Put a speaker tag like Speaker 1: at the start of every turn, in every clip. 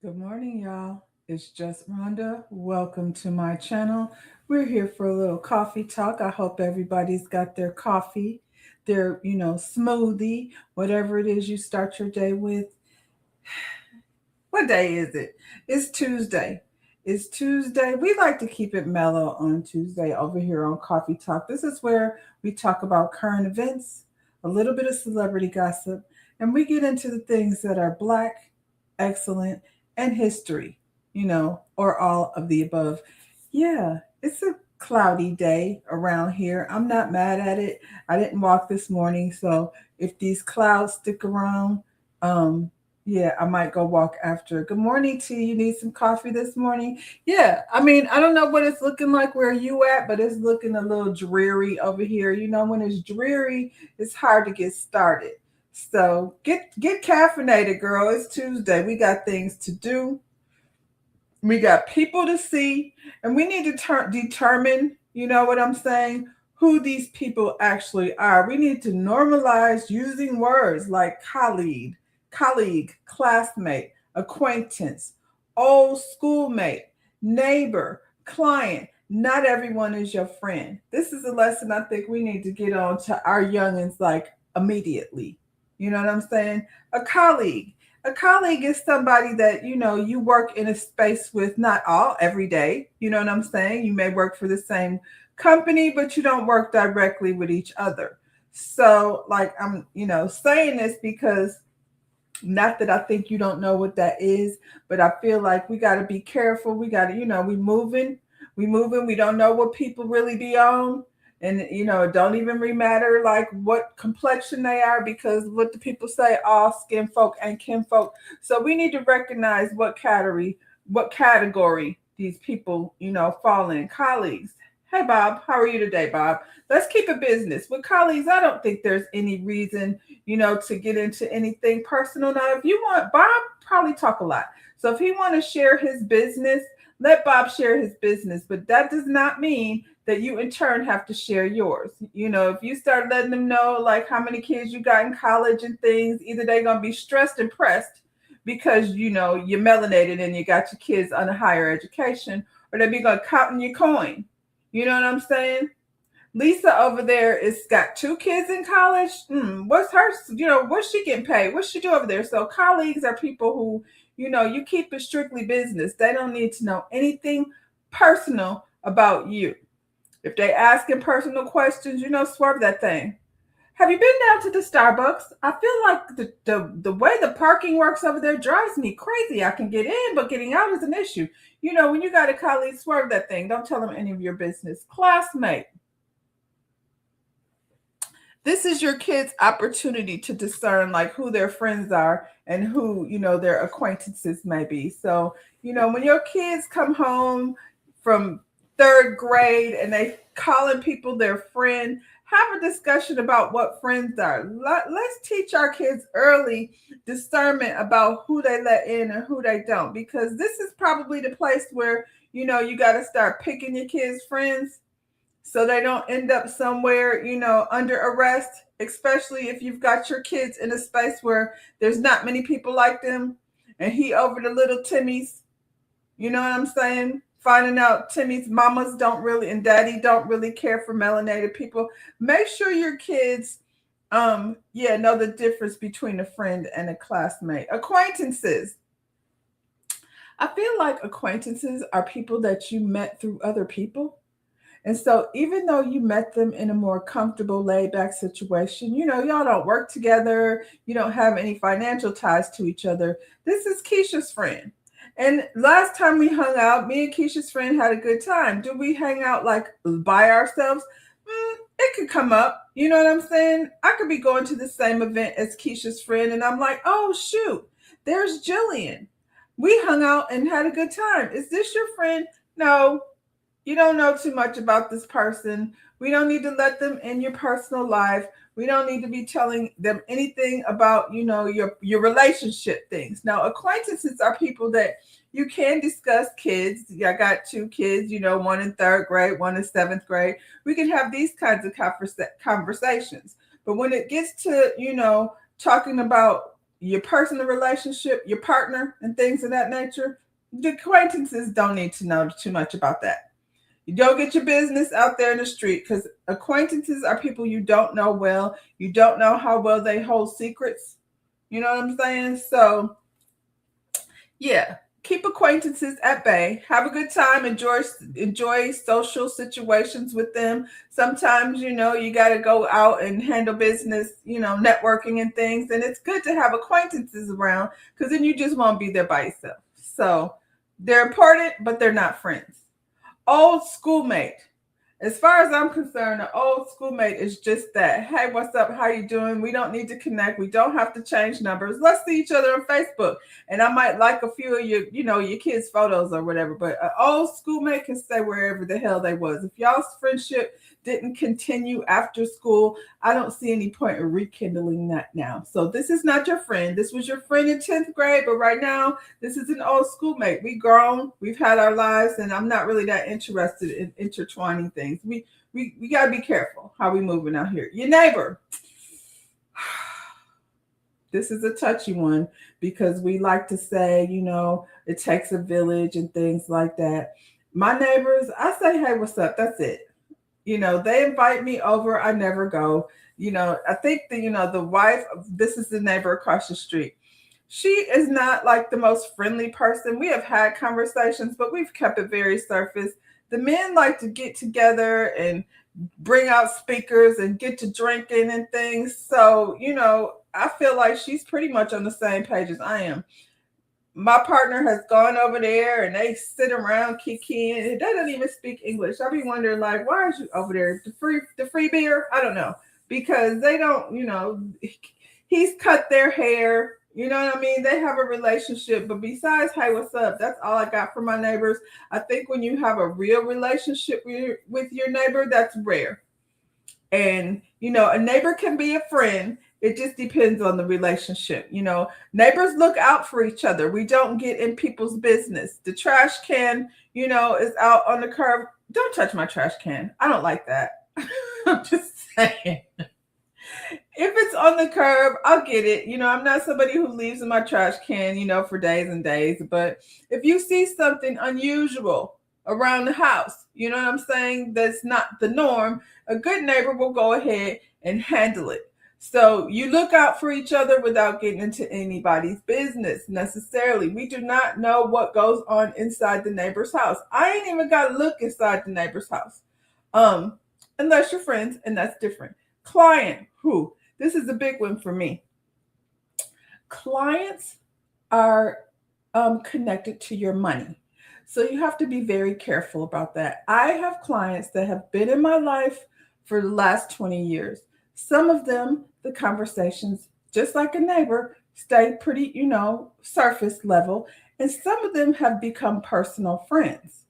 Speaker 1: Good morning, y'all. It's just Rhonda. Welcome to my channel. We're here for a little coffee talk. I hope everybody's got their coffee, their, smoothie, whatever it is you start your day with. What day is it? It's Tuesday. It's Tuesday. We like to keep it mellow on Tuesday over here on Coffee Talk. This is where we talk about current events, a little bit of celebrity gossip, and we get into the things that are black, excellent, and history, or all of the above. Yeah, it's a cloudy day around here. I'm not mad at it. I didn't walk this morning, so if these clouds stick around, um, yeah, I might go walk after. Good morning, T. You need some coffee this morning? Yeah, I mean, I don't know what it's looking like where you at, but it's looking a little dreary over here. When it's dreary, it's hard to get started. So get caffeinated, girl. It's Tuesday. We got things to do. We got people to see, and we need to determine, you know what I'm saying, who these people actually are. We need to normalize using words like colleague, classmate, acquaintance, old schoolmate, neighbor, client. Not everyone is your friend. This is a lesson I think we need to get on to our youngins like immediately. You know what I'm saying? A colleague. A colleague is somebody that you work in a space with, not all every day. You know what I'm saying? You may work for the same company, but you don't work directly with each other. So, like, I'm saying this because, not that I think you don't know what that is, but I feel like we got to be careful. We got to, we moving. We don't know what people really be on. And, it don't even really matter like what complexion they are, because what the people say, all skin folk and kin folk. So we need to recognize what category these people, fall in. Colleagues. Hey, Bob, how are you today, Bob? Let's keep it business. With colleagues, I don't think there's any reason to get into anything personal. Now, if you want, Bob probably talk a lot. So if he want to share his business, let Bob share his business. But that does not mean that you in turn have to share yours. If you start letting them know like how many kids you got in college and things, either they're gonna be stressed and pressed because you're melanated and you got your kids on a higher education, or they be gonna counting your coin. You know what I'm saying? Lisa over there is got two kids in college. What's her? What's she getting paid? What's she do over there? So colleagues are people who, you keep it strictly business. They don't need to know anything personal about you. If they asking personal questions, swerve that thing. Have you been down to the Starbucks? I feel like the way the parking works over there drives me crazy. I can get in, but getting out is an issue. When you got a colleague, swerve that thing. Don't tell them any of your business. Classmate. This is your kids' opportunity to discern like who their friends are and who their acquaintances may be. So when your kids come home from third grade and they calling people their friend, have a discussion about what friends are. Let's teach our kids early discernment about who they let in and who they don't, because this is probably the place where you got to start picking your kids' friends so they don't end up somewhere, under arrest, especially if you've got your kids in a space where there's not many people like them and he over the little Timmy's, you know what I'm saying? Finding out Timmy's mamas don't really and daddy don't really care for melanated people. Make sure your kids know the difference between a friend and a classmate. Acquaintances. I feel like acquaintances are people that you met through other people. And so, even though you met them in a more comfortable, laid back situation, y'all don't work together, you don't have any financial ties to each other. This is Keisha's friend. And last time we hung out, me and Keisha's friend had a good time. Do we hang out like by ourselves? It could come up. You know what I'm saying? I could be going to the same event as Keisha's friend, and I'm like, oh, shoot, there's Jillian. We hung out and had a good time. Is this your friend? No, you don't know too much about this person. We don't need to let them in your personal life. We don't need to be telling them anything about, your relationship things. Now, acquaintances are people that you can discuss kids. I got two kids, one in third grade, one in seventh grade. We can have these kinds of conversations. But when it gets to, talking about your personal relationship, your partner, and things of that nature, the acquaintances don't need to know too much about that. You don't get your business out there in the street because acquaintances are people you don't know well. You don't know how well they hold secrets. You know what I'm saying? So yeah, keep acquaintances at bay. Have a good time. Enjoy social situations with them. Sometimes you got to go out and handle business. Networking and things, and it's good to have acquaintances around because then you just won't be there by yourself. So they're important, but they're not friends. Old schoolmate. As far as I'm concerned, an old schoolmate is just that. Hey, what's up? How you doing? We don't need to connect. We don't have to change numbers. Let's see each other on Facebook. And I might like a few of your kids' photos or whatever. But an old schoolmate can stay wherever the hell they was. If y'all's friendship didn't continue after school, I don't see any point in rekindling that now. So this is not your friend. This was your friend in 10th grade, but right now this is an old schoolmate. We grown, we've had our lives, and I'm not really that interested in intertwining things. We gotta be careful how we moving out here. Your neighbor. This is a touchy one because we like to say, it takes a village and things like that. My neighbors, I say, hey, what's up? That's it. They invite me over. I never go. I think the wife, this is the neighbor across the street. She is not like the most friendly person. We have had conversations, but we've kept it very surface. The men like to get together and bring out speakers and get to drinking and things. So, I feel like she's pretty much on the same page as I am. My partner has gone over there and they sit around kikiing. They don't even speak English. I be wondering, like, why are you over there? The free beer? I don't know. Because they don't, he's cut their hair. You know what I mean? They have a relationship. But besides, hey, what's up? That's all I got from my neighbors. I think when you have a real relationship with your neighbor, that's rare. And, a neighbor can be a friend. It just depends on the relationship. Neighbors look out for each other. We don't get in people's business. The trash can, is out on the curb. Don't touch my trash can. I don't like that. I'm just saying. If it's on the curb, I'll get it. I'm not somebody who leaves in my trash can, for days and days. But if you see something unusual around the house, you know what I'm saying, that's not the norm, a good neighbor will go ahead and handle it. So you look out for each other without getting into anybody's business necessarily. We do not know what goes on inside the neighbor's house. I ain't even got to look inside the neighbor's house. Unless you're friends, and that's different. Client, who? This is a big one for me. Clients are connected to your money. So you have to be very careful about that. I have clients that have been in my life for the last 20 years. Some of them, the conversations, just like a neighbor, stay pretty, surface level. And some of them have become personal friends.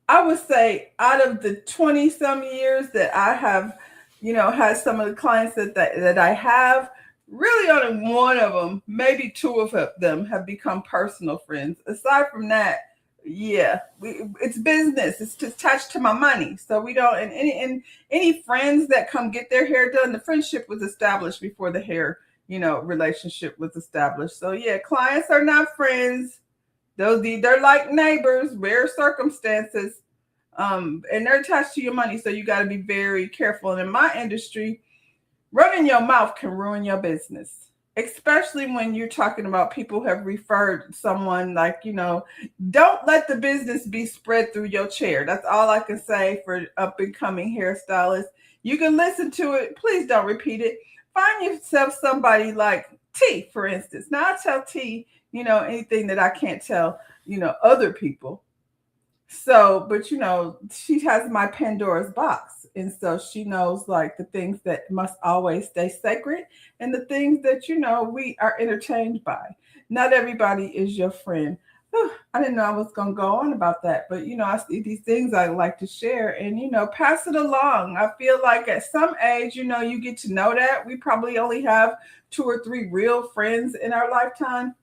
Speaker 1: I would say out of the 20 some years that I have, had some of the clients that I have, really only one of them, maybe two of them have become personal friends. Aside from that, yeah, it's business. It's attached to my money. So we don't, and any friends that come get their hair done, the friendship was established before the hair, relationship was established. So yeah, clients are not friends. They're like neighbors, rare circumstances, and they're attached to your money. So you got to be very careful. And in my industry, running your mouth can ruin your business, especially when you're talking about people who have referred someone. Like, don't let the business be spread through your chair. That's all I can say for up and coming hairstylists. You can listen to it. Please don't repeat it. Find yourself somebody like T, for instance. Now I tell T, anything that I can't tell, other people. So, but she has my Pandora's box. And so she knows like the things that must always stay sacred and the things that, we are entertained by. Not everybody is your friend. I didn't know I was going to go on about that, but I see these things I like to share and, pass it along. I feel like at some age, you get to know that we probably only have 2 or 3 real friends in our lifetime.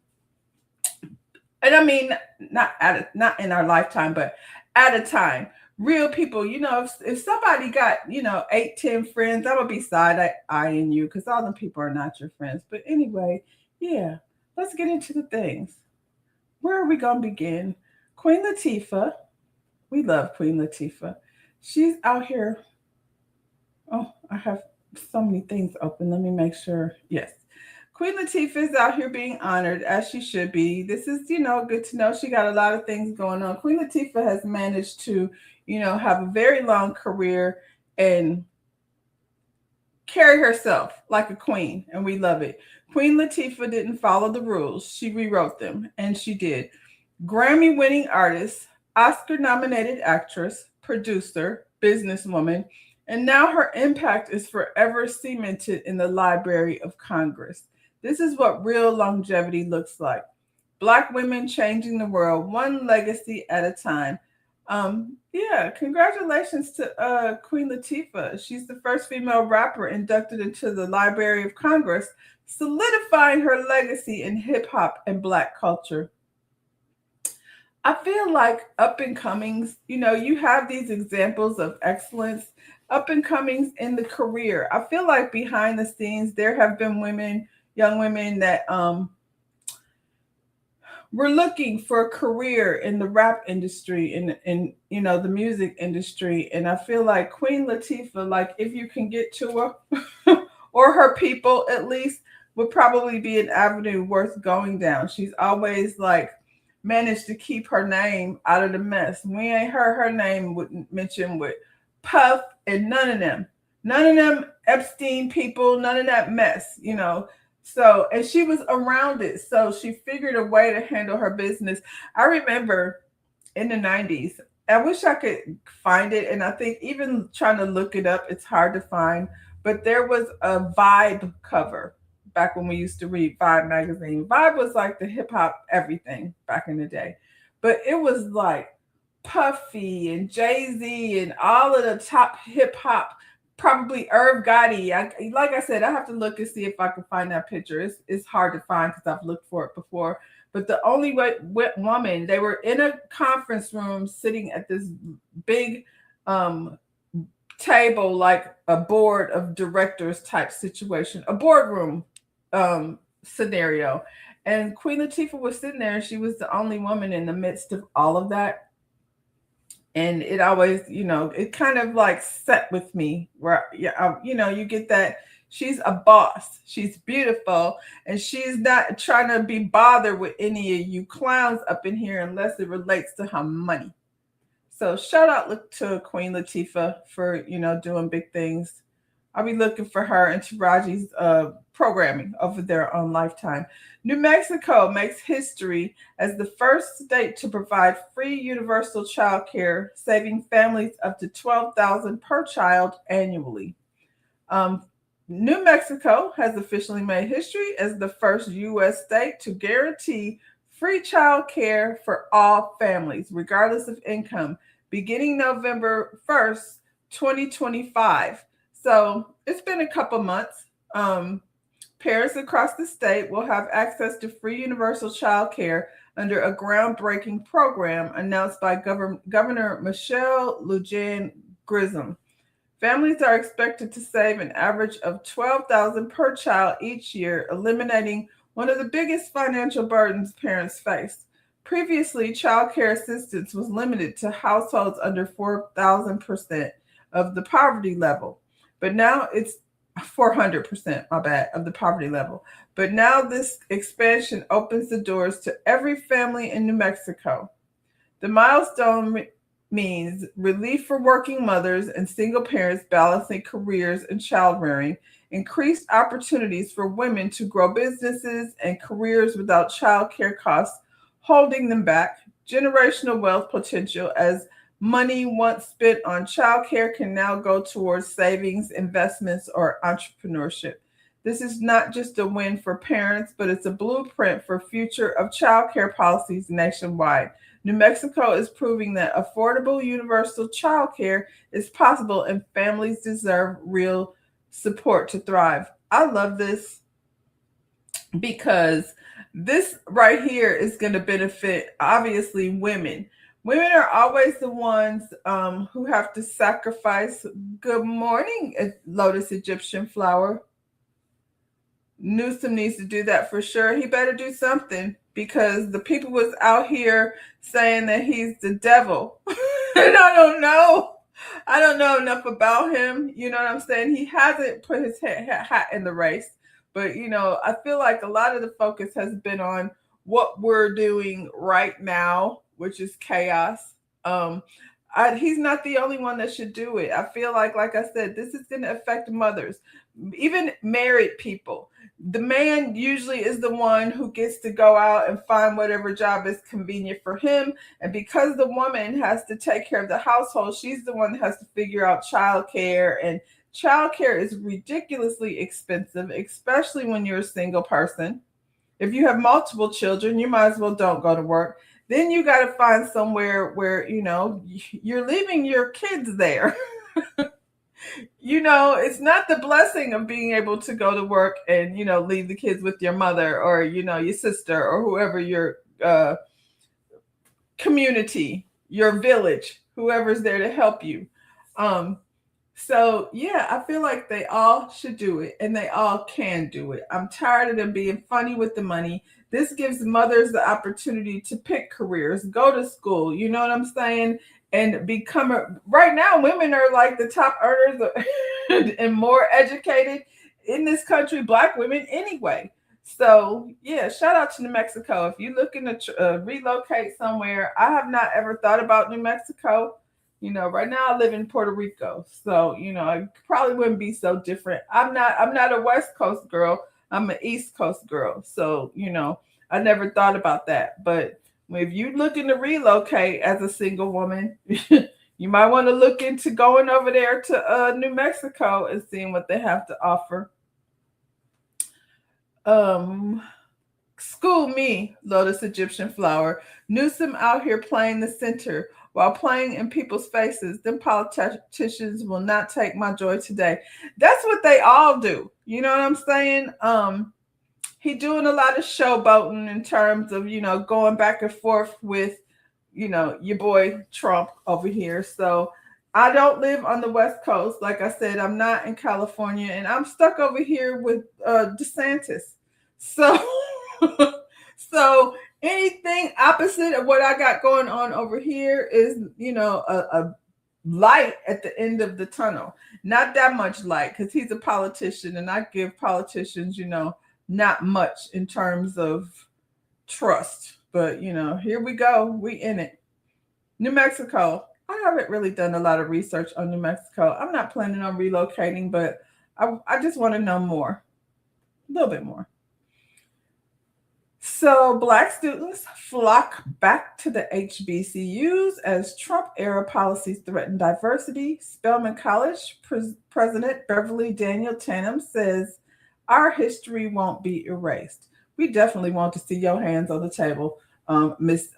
Speaker 1: And I mean, not in our lifetime, but at a time. real people. If somebody got, 8, 10 friends, I'm gonna be side eyeing you because all them people are not your friends. But anyway, yeah, let's get into the things. Where are we gonna begin? Queen Latifah. We love Queen Latifah. She's out here. Oh, I have so many things open. Let me make sure. Yes. Queen Latifah is out here being honored as she should be. This is, good to know. She got a lot of things going on. Queen Latifah has managed to, have a very long career and carry herself like a queen, and we love it. Queen Latifah didn't follow the rules, she rewrote them, and she did. Grammy winning artist, Oscar nominated actress, producer, businesswoman, and now her impact is forever cemented in the Library of Congress. This is what real longevity looks like. Black women changing the world, one legacy at a time. Yeah, congratulations to Queen Latifah. She's the first female rapper inducted into the Library of Congress, solidifying her legacy in hip hop and black culture. I feel like up and comings, you have these examples of excellence, up and comings in the career. I feel like behind the scenes, there have been women, young women that were looking for a career in the rap industry, in the music industry. And I feel like Queen Latifah, like if you can get to her or her people at least, would probably be an avenue worth going down. She's always like managed to keep her name out of the mess. We ain't heard her name mentioned with Puff and none of them. None of them Epstein people, none of that mess. So, and she was around it. So she figured a way to handle her business. I remember in the 90s, I wish I could find it. And I think even trying to look it up, it's hard to find. But there was a Vibe cover back when we used to read Vibe magazine. Vibe was like the hip hop everything back in the day. But it was like Puffy and Jay Z and all of the top hip hop, probably Irv Gotti. Like I said, I have to look and see if I can find that picture. It's hard to find because I've looked for it before. But the only woman, they were in a conference room sitting at this big um, table, like a board of directors type situation, a boardroom scenario. And Queen Latifah was sitting there, and she was the only woman in the midst of all of that. And it always, it kind of like set with me where, yeah, you get that she's a boss, she's beautiful, and she's not trying to be bothered with any of you clowns up in here unless it relates to her money. So shout out to Queen Latifah for, doing big things. I'll be looking for her and Taraji's programming over there on Lifetime. New Mexico makes history as the first state to provide free universal child care, saving families up to $12,000 per child annually. Um, New Mexico has officially made history as the first U.S. state to guarantee free child care for all families, regardless of income, beginning November 1st, 2025. So it's been a couple months. Parents across the state will have access to free universal child care under a groundbreaking program announced by Governor Michelle Lujan Grissom. Families are expected to save an average of $12,000 per child each year, eliminating one of the biggest financial burdens parents face. Previously, child care assistance was limited to households under 4,000% of the poverty level, but now it's 400%, my bad, of the poverty level. But now this expansion opens the doors to every family in New Mexico. The milestone means relief for working mothers and single parents balancing careers and child rearing, increased opportunities for women to grow businesses and careers without child care costs holding them back, generational wealth potential as money once spent on childcare can now go towards savings, investments, or entrepreneurship. This is not just a win for parents, but it's a blueprint for future of childcare policies nationwide. New Mexico is proving that affordable universal childcare is possible and families deserve real support to thrive. I love this because this right here is going to benefit obviously women. Women are always the ones who have to sacrifice. Good morning, Lotus Egyptian Flower. Newsom needs to do that for sure. He better do something because the people was out here saying that he's the devil. And I don't know enough about him. You know what I'm saying? He hasn't put his hat in the race. But, I feel like a lot of the focus has been on what we're doing right now, which is chaos. Um, he's not the only one that should do it. I feel like I said, this is going to affect mothers, even married people. The man usually is the one who gets to go out and find whatever job is convenient for him. And because the woman has to take care of the household, she's the one that has to figure out childcare. And childcare is ridiculously expensive, especially when you're a single person. If you have multiple children, you might as well don't go to work. Then you got to find somewhere where, you're leaving your kids there. It's not the blessing of being able to go to work and, leave the kids with your mother or, your sister or whoever your community, your village, whoever's there to help you. So yeah, I feel like they all should do it and they all can do it. I'm tired of them being funny with the money. This gives mothers the opportunity to pick careers, go to school, you know what I'm saying? And right now, women are like the top earners and more educated in this country, Black women anyway. So yeah, shout out to New Mexico. If you're looking to relocate somewhere, I have not ever thought about New Mexico. Right now I live in Puerto Rico, so it probably wouldn't be so different. I'm not a West Coast girl. I'm an East Coast girl, so I never thought about that. But if you're looking to relocate as a single woman, you might want to look into going over there to New Mexico and seeing what they have to offer. Um, School me, Lotus Egyptian Flower. Newsom out here playing the center while playing in people's faces. Them politicians will not take my joy today. That's what they all do. You know what I'm saying? He doing a lot of showboating in terms of, going back and forth with, your boy Trump over here. So I don't live on the West Coast. Like I said, I'm not in California and I'm stuck over here with DeSantis. So so anything opposite of what I got going on over here is, a light at the end of the tunnel. Not that much light because he's a politician and I give politicians, not much in terms of trust. But, here we go. We in it. New Mexico. I haven't really done a lot of research on New Mexico. I'm not planning on relocating, but I just want to know more, a little bit more. So, Black students flock back to the HBCUs as Trump era policies threaten diversity. Spelman College President Beverly Daniel Tatum says, our history won't be erased. We definitely want to see your hands on the table, Miss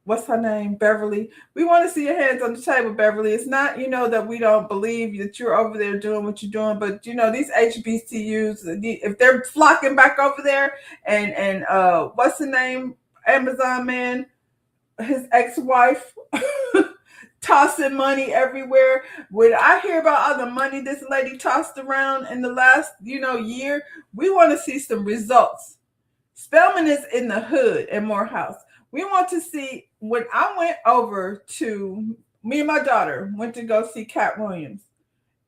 Speaker 1: what's her name? Beverly. We want to see your hands on the table, Beverly. It's not, that we don't believe that you're over there doing what you're doing, but these HBCUs, if they're flocking back over there and what's the name? Amazon man, his ex-wife tossing money everywhere. When I hear about all the money this lady tossed around in the last, year, we want to see some results. Spelman is in the hood in Morehouse. We want to see, when I went over to, me and my daughter went to go see Cat Williams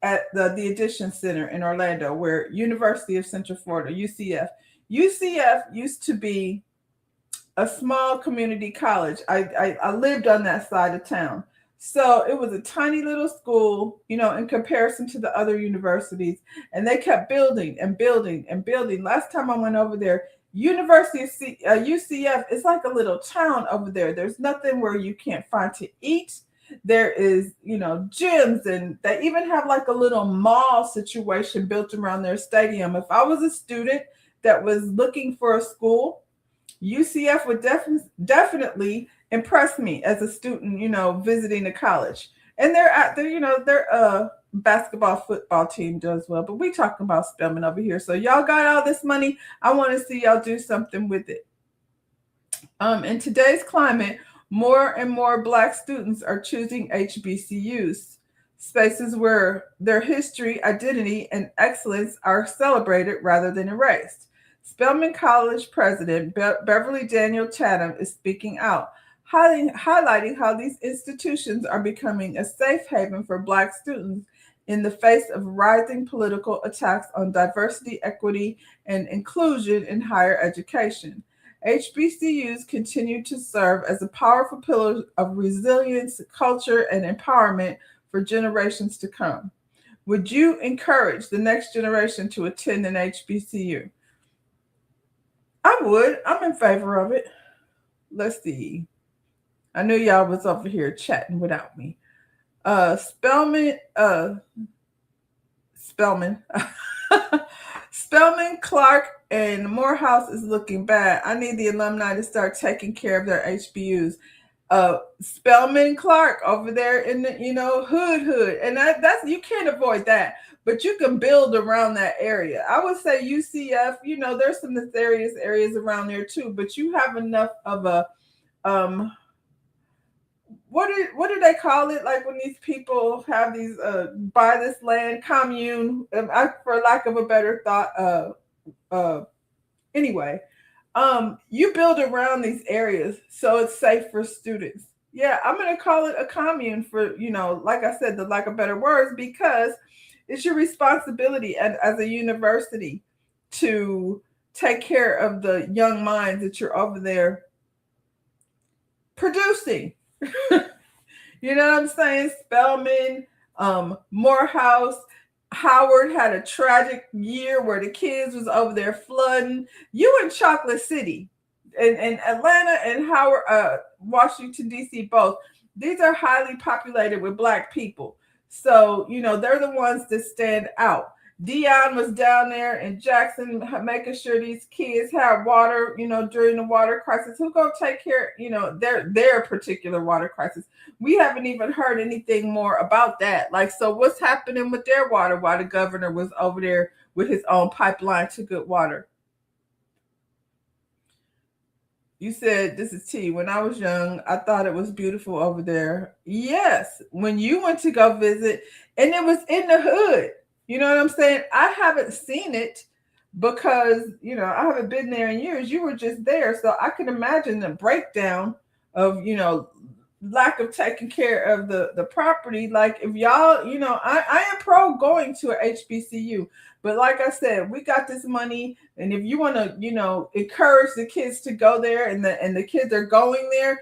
Speaker 1: at the Addition Center in Orlando, where University of Central Florida, UCF. UCF used to be a small community college. I lived on that side of town. So it was a tiny little school, in comparison to the other universities. And they kept building and building and building. Last time I went over there, University of UCF is like a little town over there. There's nothing where you can't find to eat. There is, gyms, and they even have like a little mall situation built around their stadium. If I was a student that was looking for a school, UCF would definitely impress me as a student, visiting the college. And their basketball, football team does well. But we talking about Spelman over here. So y'all got all this money. I want to see y'all do something with it. In today's climate, More and more Black students are choosing HBCUs, spaces where their history, identity, and excellence are celebrated rather than erased. Spelman College president Beverly Daniel Chatham is speaking out, highlighting how these institutions are becoming a safe haven for Black students in the face of rising political attacks on diversity, equity, and inclusion in higher education. HBCUs continue to serve as a powerful pillar of resilience, culture, and empowerment for generations to come. Would you encourage the next generation to attend an HBCU? I would. I'm in favor of it. Let's see. I knew y'all was over here chatting without me. Spellman, Spellman. Spellman, Clark, and Morehouse is looking bad. I need the alumni to start taking care of their HBUs. Spellman, Clark over there in the hood, and that's you can't avoid that. But you can build around that area. I would say UCF. There's some nefarious areas around there too, but you have enough of a what do they call it? Like when these people have these buy this land commune, for lack of a better thought. Anyway, you build around these areas so it's safe for students. Yeah, I'm gonna call it a commune for like I said, the lack of better words, because it's your responsibility as a university to take care of the young minds that you're over there producing. You know what I'm saying? Spelman, Morehouse, Howard had a tragic year where the kids was over there flooding. You in Chocolate City, and Atlanta and Howard, Washington D.C. both. These are highly populated with Black people, so they're the ones that stand out. Dion was down there in Jackson making sure these kids have water, during the water crisis. Who gonna take care, their particular water crisis? We haven't even heard anything more about that. Like, so what's happening with their water while the governor was over there with his own pipeline to good water? You said, this is T. When I was young, I thought it was beautiful over there. Yes, when you went to go visit, and it was in the hood. You know what I'm saying? I haven't seen it because, I haven't been there in years. You were just there. So I can imagine the breakdown of, lack of taking care of the property. Like if y'all, I am pro going to a HBCU. But like I said, we got this money, and if you want to, encourage the kids to go there, and the kids are going there,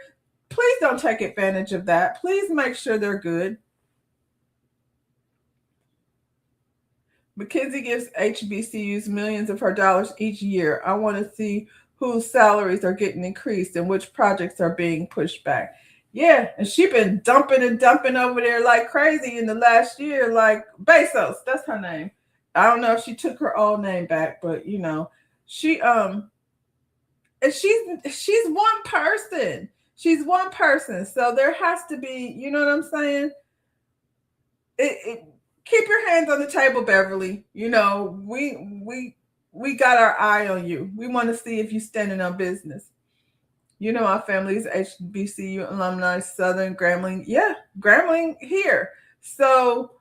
Speaker 1: please don't take advantage of that. Please make sure they're good. McKinsey gives HBCUs millions of her dollars each year. I want to see whose salaries are getting increased and which projects are being pushed back. Yeah, and she been dumping and dumping over there like crazy in the last year. Like Bezos, that's her name. I don't know if she took her old name back, but she and she's one person. She's one person. So there has to be, you know what I'm saying? Keep your hands on the table, Beverly. We got our eye on you. We want to see if you're standing on business. Our family is HBCU alumni, Southern Grambling. Yeah, Grambling here. So,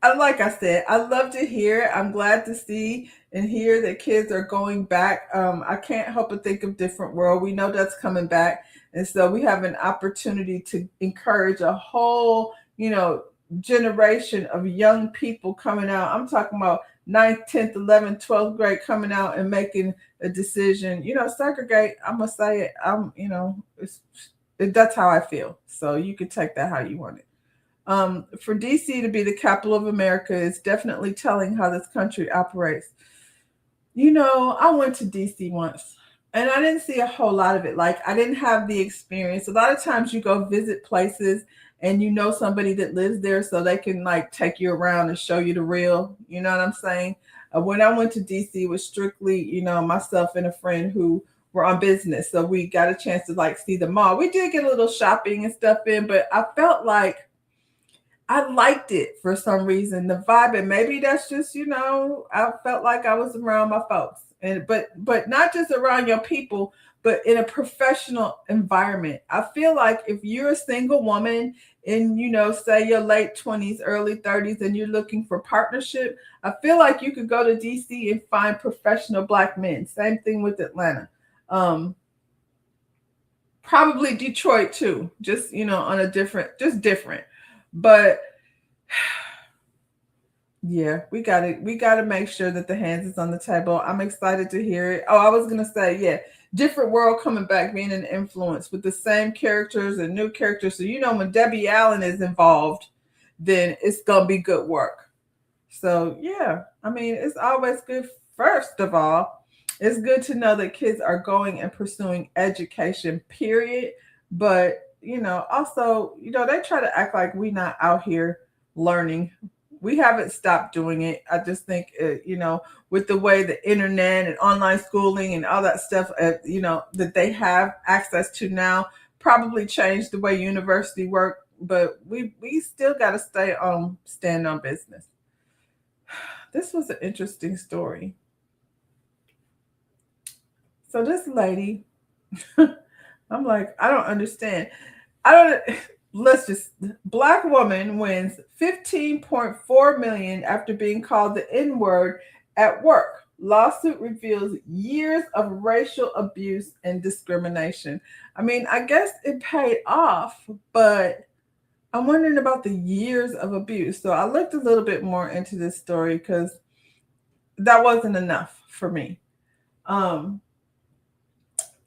Speaker 1: like I said, I love to hear. I'm glad to see and hear that kids are going back. I can't help but think of Different World. We know that's coming back. And so we have an opportunity to encourage a whole, generation of young people coming out. I'm talking about 9th, 10th, 11th, 12th grade coming out and making a decision. Segregate, I'm going to say it. That's how I feel. So you can take that how you want it. For DC to be the capital of America is definitely telling how this country operates. I went to DC once and I didn't see a whole lot of it. Like, I didn't have the experience. A lot of times you go visit places and somebody that lives there, so they can like take you around and show you the real, you know what I'm saying? When I went to DC, it was strictly, myself and a friend who were on business. So we got a chance to like see the mall. We did get a little shopping and stuff in, but I felt like I liked it for some reason, the vibe, and maybe that's just, I felt like I was around my folks, and but not just around your people, but in a professional environment. I feel like if you're a single woman in, say your late 20s, early 30s, and you're looking for partnership, I feel like you could go to DC and find professional black men. Same thing with Atlanta. Um, Probably Detroit too, just on a different. But yeah, we gotta make sure that the hands is on the table. I'm excited to hear it. Oh, I was gonna say, yeah, different world coming back, being an influence with the same characters and new characters. So when Debbie Allen is involved, then it's gonna be good work. So yeah, I mean, it's always good. First of all, it's good to know that kids are going and pursuing education, period. But also, they try to act like we not out here learning. We haven't stopped doing it. I just think, with the way the internet and online schooling and all that stuff, that they have access to now, probably changed the way university work. But we still got to stand on business. This was an interesting story. So this lady, I'm like, I don't understand. I don't. Let's just. Black woman wins 15.4 million after being called the N word at work. Lawsuit reveals years of racial abuse and discrimination. I mean, I guess it paid off, but I'm wondering about the years of abuse. So I looked a little bit more into this story because that wasn't enough for me. Um,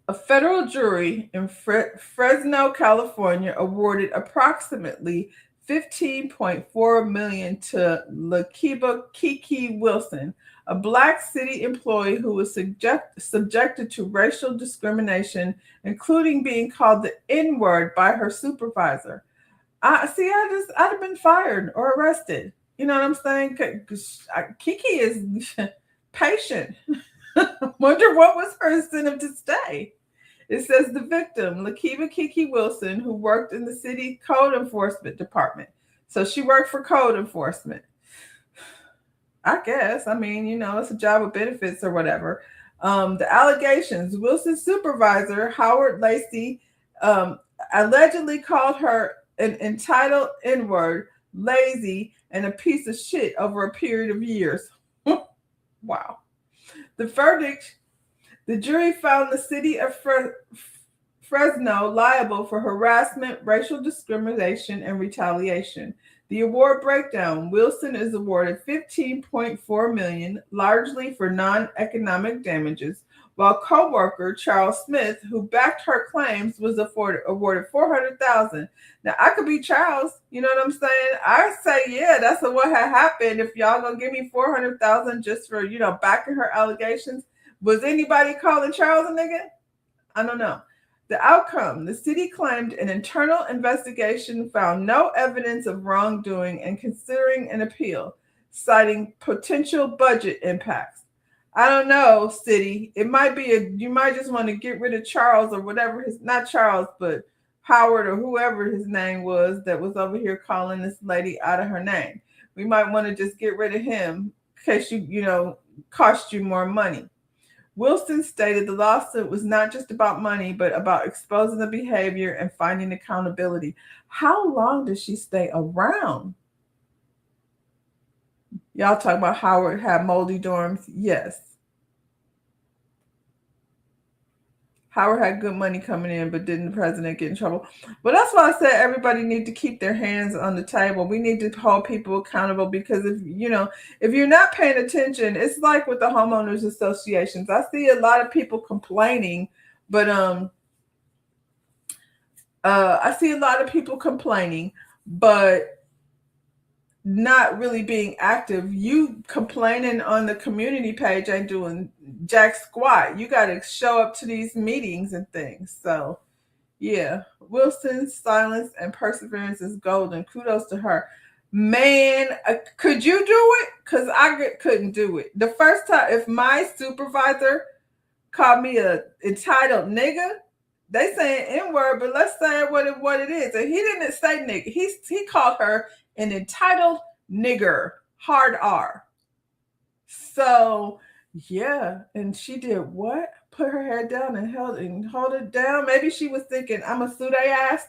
Speaker 1: a federal jury in Fresno, California, awarded approximately 15.4 million to Latifah Kiki Wilson, a black city employee who was subjected to racial discrimination, including being called the N-word by her supervisor. I'd have been fired or arrested. You know what I'm saying? Kiki is patient. Wonder what was her incentive to stay. It says the victim, Latifah Kiki Wilson, who worked in the city code enforcement department. So she worked for code enforcement. I guess. I mean, it's a job with benefits or whatever. The allegations: Wilson's supervisor, Howard Lacey, allegedly called her an entitled N-word, lazy, and a piece of shit over a period of years. Wow. The verdict: the jury found the city of Fresno liable for harassment, racial discrimination, and retaliation. The award breakdown: Wilson is awarded 15.4 million, largely for non-economic damages, while co-worker Charles Smith, who backed her claims, was awarded 400,000. Now I could be Charles, you know what I'm saying? I say, yeah, that's what had happened. If y'all gonna give me 400,000 just for backing her allegations, was anybody calling Charles a nigga? I don't know. The outcome: the city claimed an internal investigation found no evidence of wrongdoing and considering an appeal, citing potential budget impacts. I don't know, city. It might be you might just want to get rid of Charles or whatever not Charles, but Howard or whoever his name was that was over here calling this lady out of her name. We might want to just get rid of him in case cost you more money. Wilson stated the lawsuit was not just about money, but about exposing the behavior and finding accountability. How long does she stay around? Y'all talk about Howard had moldy dorms. Yes. Howard had good money coming in, but didn't the president get in trouble? But that's why I said everybody need to keep their hands on the table. We need to hold people accountable, because if you're not paying attention, it's like with the homeowners associations. I see a lot of people complaining, but not really being active. You complaining on the community page ain't doing jack squat. You got to show up to these meetings and things. So, yeah, Wilson's silence and perseverance is golden. Kudos to her. Man, could you do it? Because I couldn't do it. The first time, if my supervisor called me a entitled nigga, they saying N-word, but let's say what it is. And he didn't say nigga. He called her and entitled nigger, hard R. So yeah, and she did what? Put her head down and hold it down. Maybe she was thinking, "I'ma sue they ass."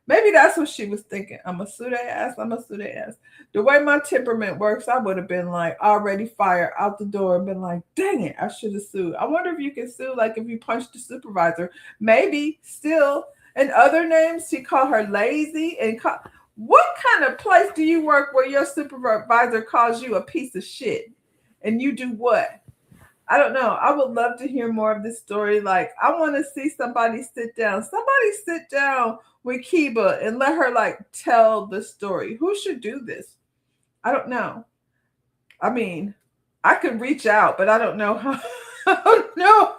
Speaker 1: Maybe that's what she was thinking. "I'ma sue they ass. I'ma sue they ass." The way my temperament works, I would have been like already fired out the door and been like, "Dang it, I should have sued." I wonder if you can sue, like if you punch the supervisor. Maybe still. And other names, she called her lazy and what kind of place do you work where your supervisor calls you a piece of shit? And you do what? I don't know. I would love to hear more of this story. Like, I want to see somebody sit down. Somebody sit down with Kiba and let her like tell the story. Who should do this? I don't know. I mean, I could reach out, but I don't know how. I don't know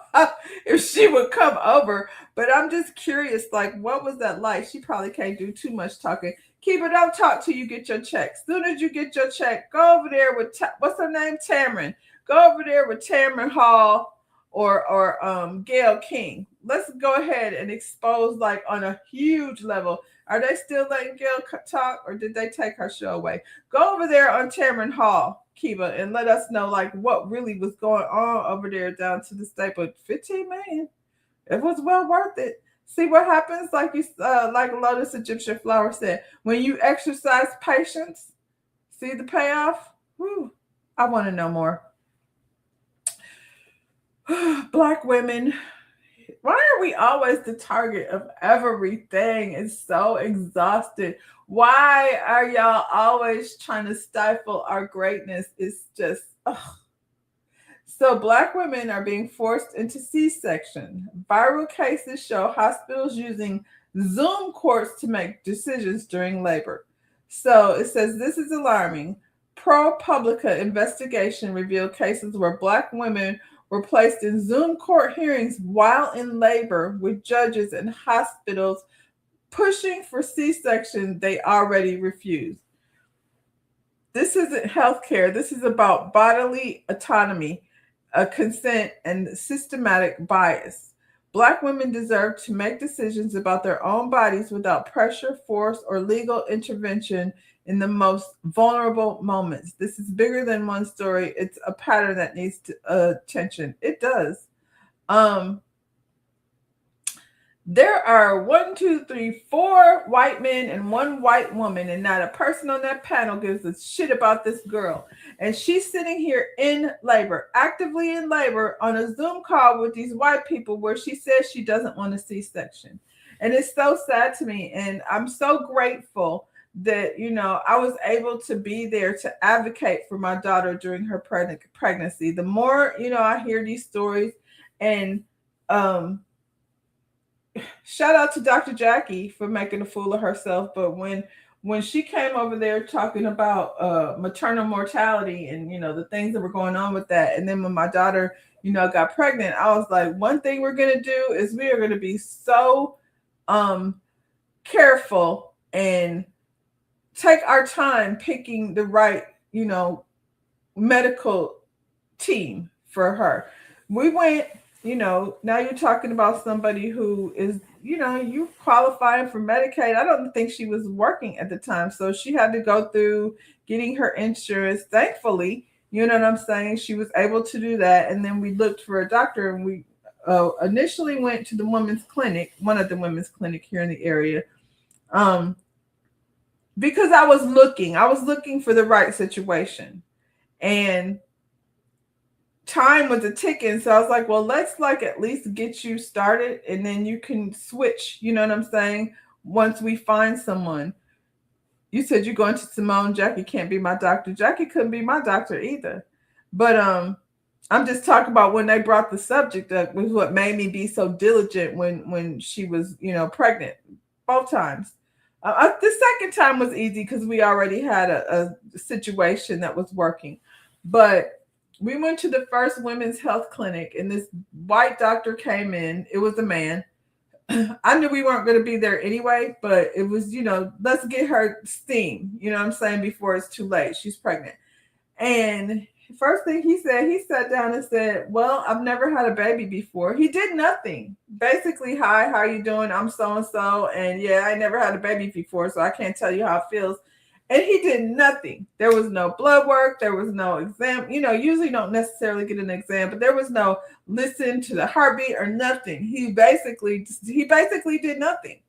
Speaker 1: if she would come over. But I'm just curious, like, what was that like? She probably can't do too much talking. Kiba, don't talk till you get your check. Soon as you get your check, go over there with what's her name, Tamron. Go over there with Tamron Hall or Gail King. Let's go ahead and expose like on a huge level. Are they still letting Gail talk, or did they take her show away? Go over there on Tamron Hall, Kiva, and let us know like what really was going on over there down to the state. But 15 million, it was well worth it. See what happens, like like Lotus Egyptian Flower said, when you exercise patience. See the payoff. Whew. I want to know more. Black women, why are we always the target of everything? It's so exhausted. Why are y'all always trying to stifle our greatness? It's just, ugh. So, Black women are being forced into C section. Viral cases show hospitals using Zoom courts to make decisions during labor. So, it says this is alarming. ProPublica investigation revealed cases where Black women were placed in Zoom court hearings while in labor, with judges and hospitals pushing for C section they already refused. This isn't healthcare. This is about bodily autonomy, consent, and systematic bias. Black women deserve to make decisions about their own bodies without pressure, force, or legal intervention in the most vulnerable moments. This is bigger than one story. It's a pattern that needs attention. It does. Um, there are 4 white men and 1 white woman, and not a person on that panel gives a shit about this girl. And she's sitting here in labor, actively in labor, on a Zoom call with these white people where she says she doesn't want a C-section. And it's so sad to me. And I'm so grateful that, you know, I was able to be there to advocate for my daughter during her pregnancy. The more, you know, I hear these stories, and shout out to Dr. Jackie for making a fool of herself. But when she came over there talking about maternal mortality and, you know, the things that were going on with that, and then when my daughter, you know, got pregnant, I was like, one thing we're going to do is we are going to be so careful and take our time picking the right, you know, medical team for her. We went, you know, now you're talking about somebody who is, you know, you qualifying for Medicaid. I don't think she was working at the time. So she had to go through getting her insurance. Thankfully, you know what I'm saying? She was able to do that. And then we looked for a doctor, and we initially went to the women's clinic, one of the women's clinic here in the area. Because I was looking for the right situation. And time was a ticking, so I was like, well, let's like at least get you started, and then you can switch, you know what I'm saying, once we find someone. You said you're going to Simone. Jackie can't be my doctor. Jackie couldn't be my doctor either. But I'm just talking about when they brought the subject up was what made me be so diligent when she was, you know, pregnant both times. The second time was easy because we already had a situation that was working. But we went to the first women's health clinic, and this white doctor came in. It was a man. I knew we weren't going to be there anyway, but it was, you know, let's get her steam, you know what I'm saying, before it's too late. She's pregnant. And first thing he said, he sat down and said, well, I've never had a baby before. He did nothing. Basically, hi, how are you doing? I'm so-and-so. And yeah, I never had a baby before, so I can't tell you how it feels. And he did nothing. There was no blood work. There was no exam. Usually don't necessarily get an exam, but there was no listen to the heartbeat or nothing. He basically did nothing.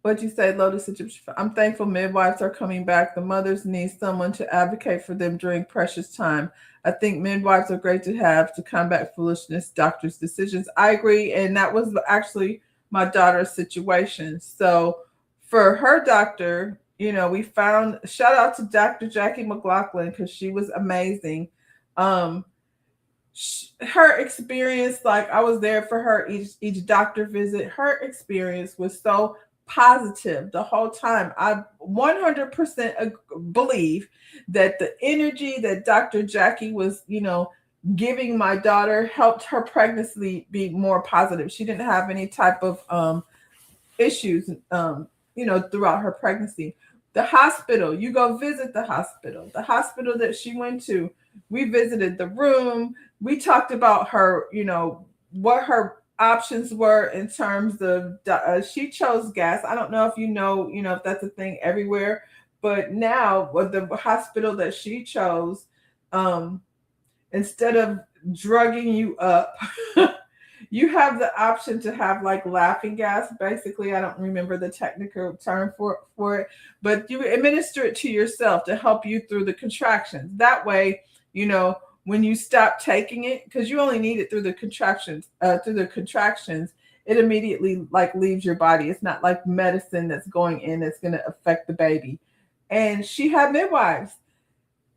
Speaker 1: What'd you say, Lotus Egyptian? I'm thankful midwives are coming back. The mothers need someone to advocate for them during precious time. I think midwives are great to have to combat foolishness, doctors' decisions. I agree. And that was actually my daughter's situation. So for her doctor, we found, shout out to Dr. Jackie McLaughlin because she was amazing. Um, her experience, like I was there for her each doctor visit. Her experience was so positive the whole time. I 100% believe that the energy that Dr. Jackie was, giving my daughter helped her pregnancy be more positive. She didn't have any type of issues, throughout her pregnancy. The hospital, you go visit the hospital that she went to. We visited the room. We talked about her, what her options were in terms of, she chose gas. I don't know if if that's a thing everywhere, but now with the hospital that she chose, um, instead of drugging you up, you have the option to have like laughing gas. Basically, I don't remember the technical term for it, but you administer it to yourself to help you through the contractions. That way, when you stop taking it, because you only need it through the contractions, it immediately like leaves your body. It's not like medicine that's going in that's going to affect the baby. And she had midwives.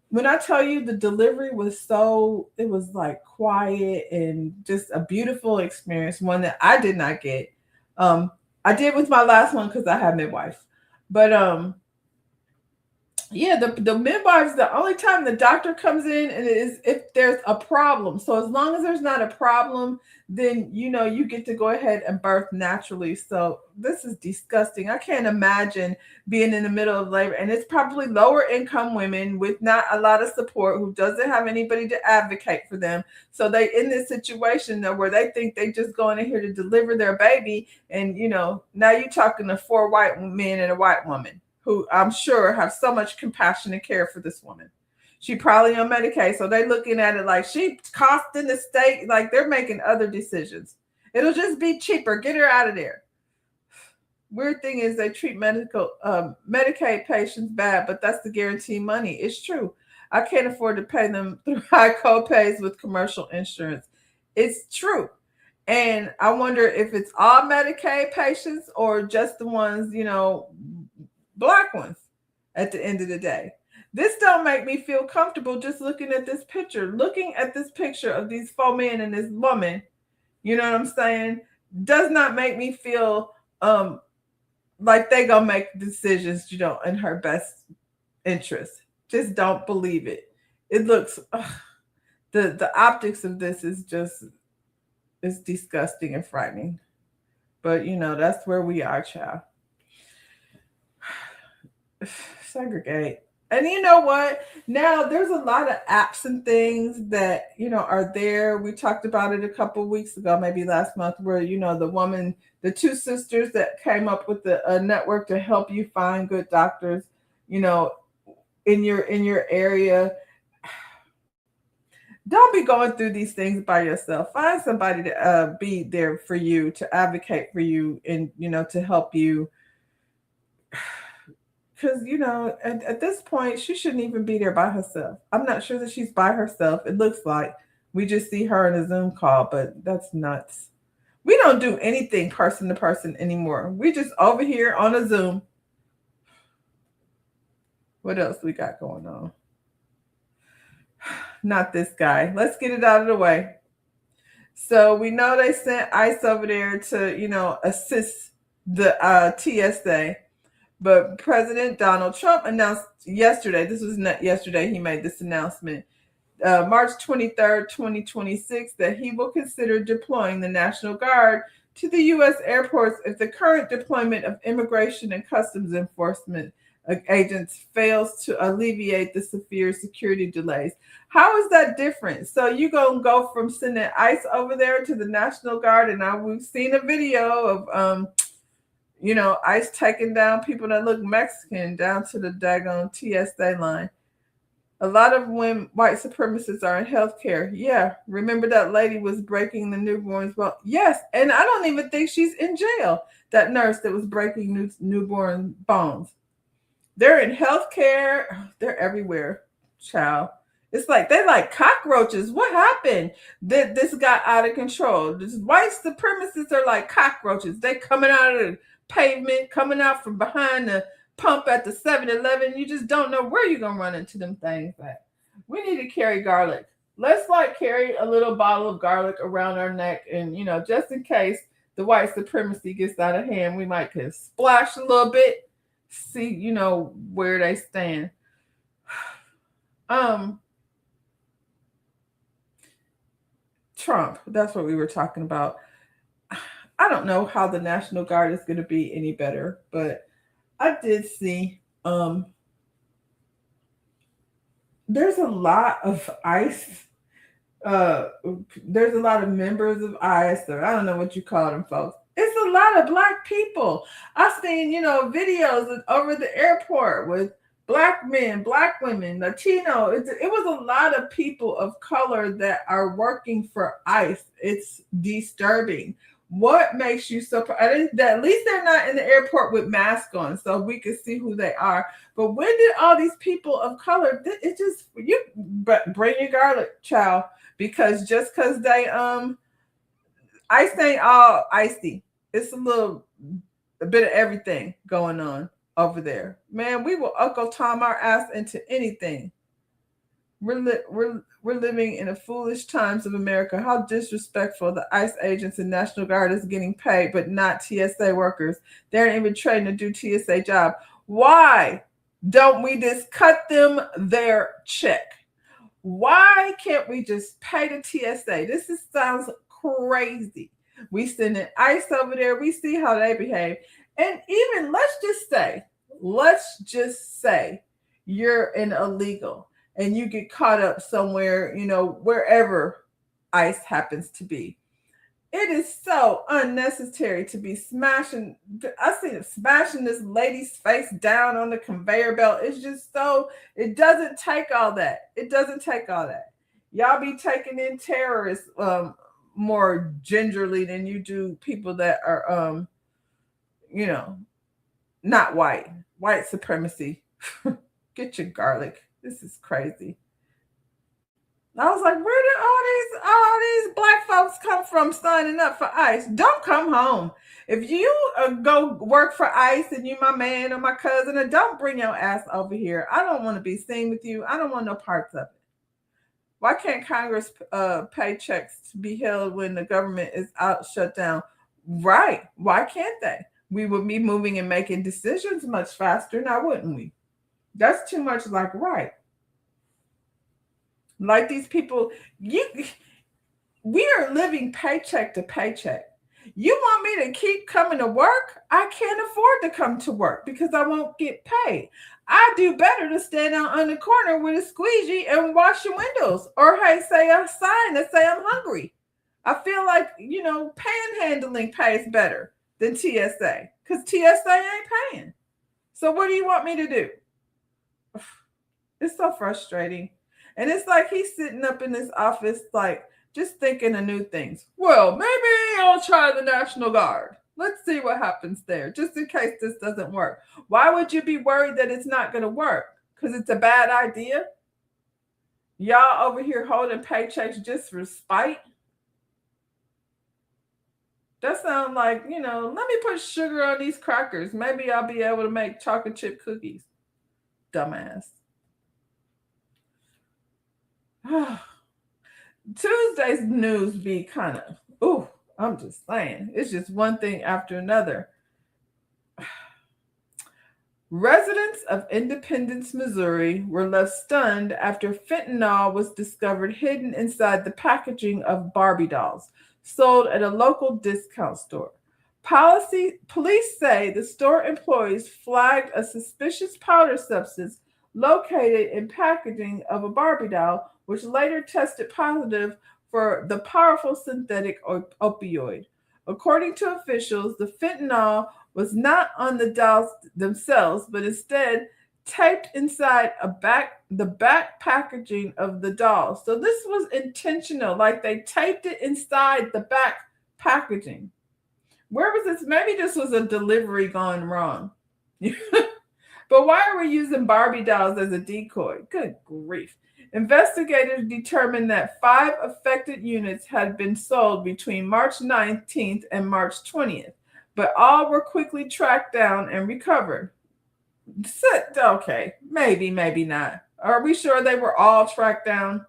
Speaker 1: When I tell you the delivery was it was like quiet and just a beautiful experience, one that I did not get. I did with my last one because I had midwives. But yeah, the midwives, the only time the doctor comes in and it is if there's a problem. So as long as there's not a problem, then you get to go ahead and birth naturally. So this is disgusting. I can't imagine being in the middle of labor, and it's probably lower income women with not a lot of support who doesn't have anybody to advocate for them. So they in this situation where they think they just going in here to deliver their baby, and now you're talking to 4 white men and a white woman who I'm sure have so much compassion and care for this woman. She probably on Medicaid, so they looking at it like she costing the state, like they're making other decisions. It'll just be cheaper. Get her out of there. Weird thing is they treat Medicaid patients bad, but that's the guarantee money. It's true. I can't afford to pay them through high co-pays with commercial insurance. It's true. And I wonder if it's all Medicaid patients or just the ones, black ones at the end of the day. This don't make me feel comfortable just looking at this picture. Looking at this picture of these 4 men and this woman, you know what I'm saying, does not make me feel like they gonna make decisions, in her best interest. Just don't believe it. It looks the optics of this is just it's disgusting and frightening. But that's where we are, child. Segregate. And you know what? Now there's a lot of apps and things that are there. We talked about it a couple of weeks ago, maybe last month, where the 2 sisters that came up with a network to help you find good doctors, in your area. Don't be going through these things by yourself. Find somebody to be there for you, to advocate for you, and to help you. Because at this point she shouldn't even be there by herself. I'm not sure that she's by herself. It looks like we just see her in a Zoom call, but that's nuts. We don't do anything person to person anymore. We just over here on a Zoom. What else we got going on? Not this guy. Let's get it out of the way. So we know they sent ICE over there to assist the TSA. But President Donald Trump announced yesterday, this was not yesterday, he made this announcement, March 23rd, 2026, that he will consider deploying the National Guard to the U.S. airports if the current deployment of immigration and customs enforcement agents fails to alleviate the severe security delays. How is that different? So you're going to go from sending ICE over there to the National Guard, and now we've seen a video of ICE taking down people that look Mexican down to the daggone TSA line. A lot of when white supremacists are in healthcare. Yeah, remember that lady was breaking the newborns' bones? Yes, and I don't even think she's in jail. That nurse that was breaking newborn bones. They're in healthcare. They're everywhere, child. It's like they like cockroaches. What happened? This got out of control. This white supremacists are like cockroaches. They coming out of the pavement, coming out from behind the pump at the 7-Eleven. You just don't know where you're gonna run into them things at. We need to carry garlic. Let's like carry a little bottle of garlic around our neck, and just in case the white supremacy gets out of hand, we might can splash a little bit, see where they stand. um Trump, that's what we were talking about. I don't know how the National Guard is going to be any better, but I did see there's a lot of ICE. Uh, there's a lot of members of ICE, or I don't know what you call them, folks. It's a lot of black people. I've seen, videos over the airport with black men, black women, Latino. It was a lot of people of color that are working for ICE. It's disturbing. What makes you so? At least they're not in the airport with masks on, so we can see who they are. But when did all these people of color? It just bring your garlic, child, because just because they ice ain't all icy. It's a bit of everything going on over there. Man, we will Uncle Tom our ass into anything. We're living in a foolish times of America. How disrespectful. The ICE agents and National Guard is getting paid, but not TSA workers. They're not even trained to do TSA job. Why don't we just cut them their check? Why can't we just pay the TSA? Sounds crazy. We send an ICE over there. We see how they behave. And even let's just say you're an illegal and you get caught up somewhere, wherever ICE happens to be. It is so unnecessary to be smashing. I see it smashing this lady's face down on the conveyor belt. It's just it doesn't take all that. It doesn't take all that. Y'all be taking in terrorists more gingerly than you do people that are, not white. White supremacy. Get your garlic. This is crazy. I was like, where did all these black folks come from signing up for ICE? Don't come home. If you go work for ICE and you my man or my cousin, don't bring your ass over here. I don't want to be seen with you. I don't want no parts of it. Why can't Congress pay checks to be held when the government is out shut down? Right. Why can't they? We would be moving and making decisions much faster now, wouldn't we? That's too much like right. Like these people, we are living paycheck to paycheck. You want me to keep coming to work? I can't afford to come to work because I won't get paid. I do better to stand out on the corner with a squeegee and wash your windows, or hey, say a sign that say I'm hungry. I feel like panhandling pays better than TSA because TSA ain't paying. So what do you want me to do? It's so frustrating. And it's like he's sitting up in this office, like just thinking of new things. Well, maybe I'll try the National Guard. Let's see what happens there, just in case this doesn't work. Why would you be worried that it's not going to work? Because it's a bad idea? Y'all over here holding paychecks just for spite? That sounds like, let me put sugar on these crackers. Maybe I'll be able to make chocolate chip cookies. Dumbass. Tuesday's news be kind of, I'm just saying, it's just one thing after another. Residents of Independence, Missouri were left stunned after fentanyl was discovered hidden inside the packaging of Barbie dolls sold at a local discount store. Police say the store employees flagged a suspicious powder substance located in packaging of a Barbie doll, which later tested positive for the powerful synthetic opioid. According to officials, the fentanyl was not on the dolls themselves, but instead taped inside the back packaging of the dolls. So this was intentional, like they taped it inside the back packaging. Where was this? Maybe this was a delivery gone wrong. But why are we using Barbie dolls as a decoy? Good grief. Investigators determined that 5 affected units had been sold between March 19th and March 20th, but all were quickly tracked down and recovered. Okay, maybe not. Are we sure they were all tracked down?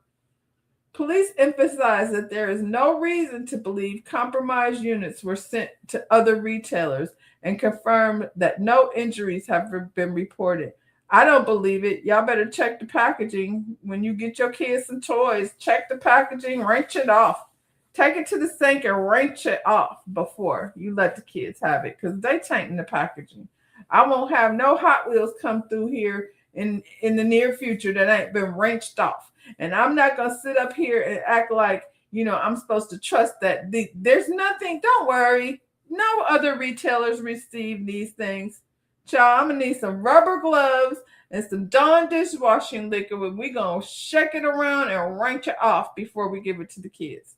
Speaker 1: Police emphasize that there is no reason to believe compromised units were sent to other retailers and confirm that no injuries have been reported. I don't believe it. Y'all better check the packaging. When you get your kids some toys, check the packaging, wrench it off. Take it to the sink and wrench it off before you let the kids have it, because they tainting the packaging. I won't have no Hot Wheels come through here in the near future that ain't been wrenched off. And I'm not going to sit up here and act like, I'm supposed to trust that. There's nothing, don't worry. No other retailers receive these things. Child, I'm going to need some rubber gloves and some Dawn dishwashing liquid. We're going to shake it around and wrench it off before we give it to the kids.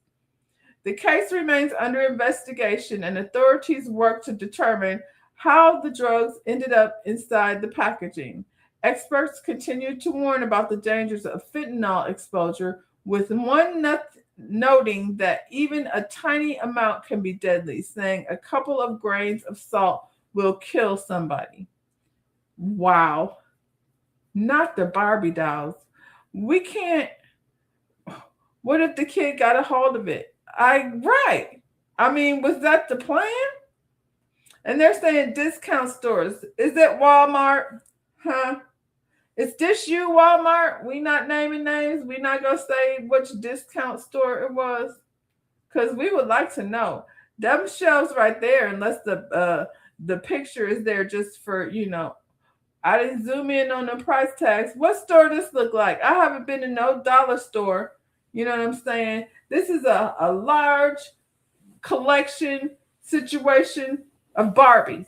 Speaker 1: The case remains under investigation, and authorities work to determine how the drugs ended up inside the packaging. Experts continue to warn about the dangers of fentanyl exposure, with one noting that even a tiny amount can be deadly, saying a couple of grains of salt will kill somebody. Wow. Not the Barbie dolls. We can't. What if the kid got a hold of it? Right. I mean, was that the plan? And they're saying discount stores. Is it Walmart? Huh? Is this you, Walmart? We not naming names. We not going to say which discount store it was. Because we would like to know. Them shelves right there, unless the picture is there just for, I didn't zoom in on the price tags. What store this look like? I haven't been in no dollar store. You know what I'm saying? This is a large collection situation of Barbies.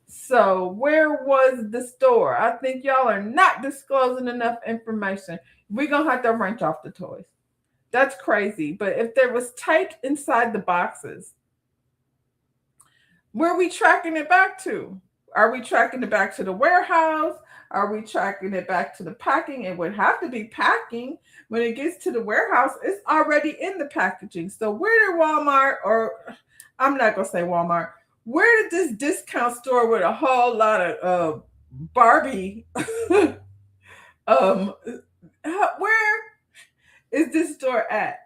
Speaker 1: So where was the store? I think y'all are not disclosing enough information. We're going to have to wrench off the toys. That's crazy. But if there was tape inside the boxes, where are we tracking it back to? Are we tracking it back to the warehouse? Are we tracking it back to the packing? It would have to be packing. When it gets to the warehouse, it's already in the packaging. So where did Walmart, or I'm not going to say Walmart, where did this discount store with a whole lot of Barbie, where is this store at?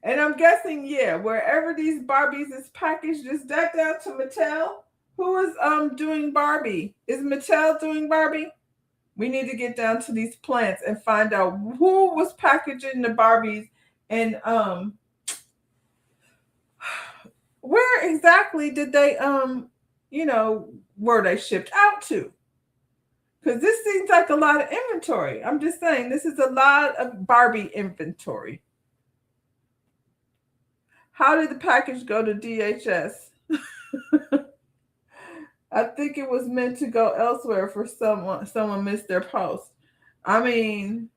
Speaker 1: And I'm guessing, wherever these Barbies is packaged, is that down to Mattel? Who is doing Barbie? Is Mattel doing Barbie? We need to get down to these plants and find out who was packaging the Barbies, and where exactly did they were they shipped out to? Because this seems like a lot of inventory. I'm just saying, this is a lot of Barbie inventory. How did the package go to DHS? I think it was meant to go elsewhere for someone missed their post. I mean,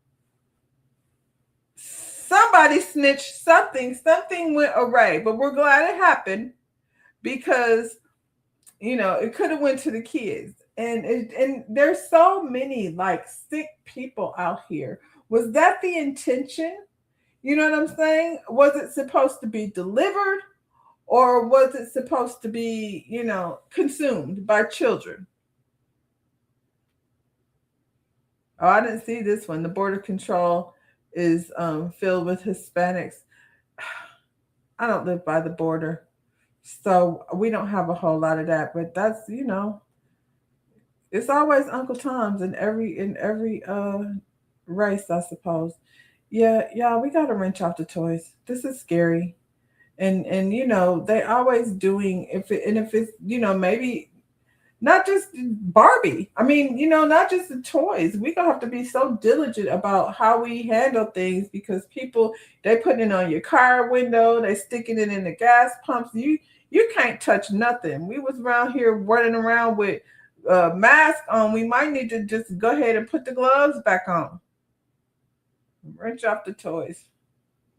Speaker 1: somebody snitched something went awry, but we're glad it happened, because it could have went to the kids. And there's so many like sick people out here. Was that the intention? You know what I'm saying? Was it supposed to be delivered, or was it supposed to be, consumed by children? Oh, I didn't see this one. The border control is filled with Hispanics. I don't live by the border, so we don't have a whole lot of that. But that's, it's always Uncle Tom's in every race, I suppose. Yeah, we got to wrench off the toys. This is scary. And they always doing, if it's maybe not just Barbie. I mean, not just the toys. We're gonna have to be so diligent about how we handle things, because people, they putting it on your car window, they sticking it in the gas pumps. You you can't touch nothing. We was around here running around with mask on. We might need to just go ahead and put the gloves back on. Wrench off the toys.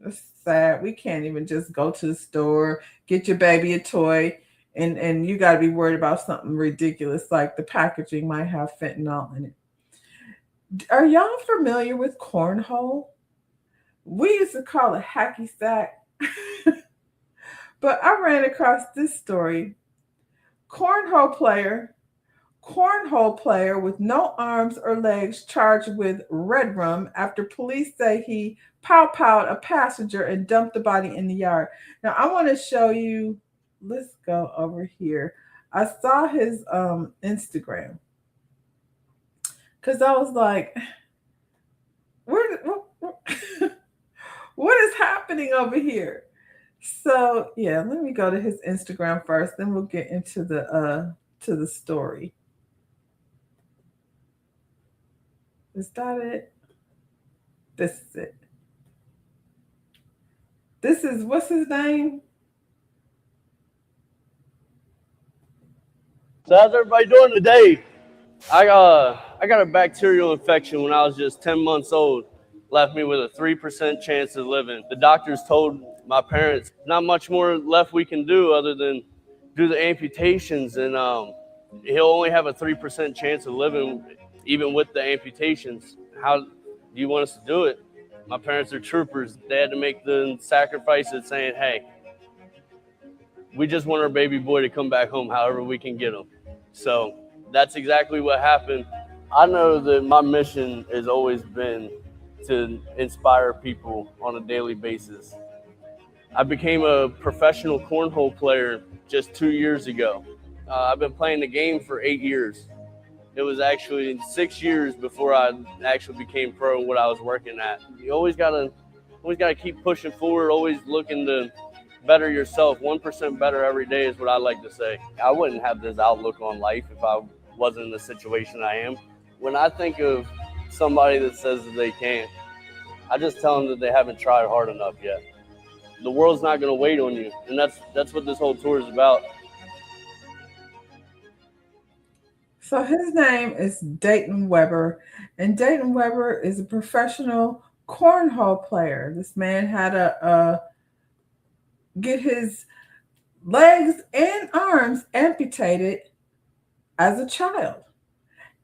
Speaker 1: It's sad. We can't even just go to the store, get your baby a toy, and you got to be worried about something ridiculous like the packaging might have fentanyl in it. Are y'all familiar with cornhole? We used to call it hacky sack. But I ran across this story. Cornhole player with no arms or legs charged with red rum after police say he pow-powed a passenger and dumped the body in the yard. Now I want to show you. Let's go over here. I saw his Instagram because I was like, what is happening over here? So yeah, let me go to his Instagram first, then we'll get into the story. Is that it? This is it. This is, what's his name?
Speaker 2: So how's everybody doing today? I got a bacterial infection when I was just 10 months old. Left me with a 3% chance of living. The doctors told my parents not much more left we can do other than do the amputations, and he'll only have a 3% chance of living even with the amputations. How do you want us to do it? My parents are troopers. They had to make the sacrifices saying, hey, we just want our baby boy to come back home however we can get him. So that's exactly what happened. I know that my mission has always been to inspire people on a daily basis. I became a professional cornhole player just 2 years ago. I've been playing the game for 8 years. It was actually 6 years before I actually became pro in what I was working at. You always gotta keep pushing forward, always looking to better yourself. 1% better every day is what I like to say. I wouldn't have this outlook on life if I wasn't in the situation I am. When I think of somebody that says that they can't, I just tell them that they haven't tried hard enough yet. The world's not going to wait on you, and that's what this whole tour is about.
Speaker 1: So his name is Dayton Weber, and Dayton Weber is a professional cornhole player. This man had to get his legs and arms amputated as a child.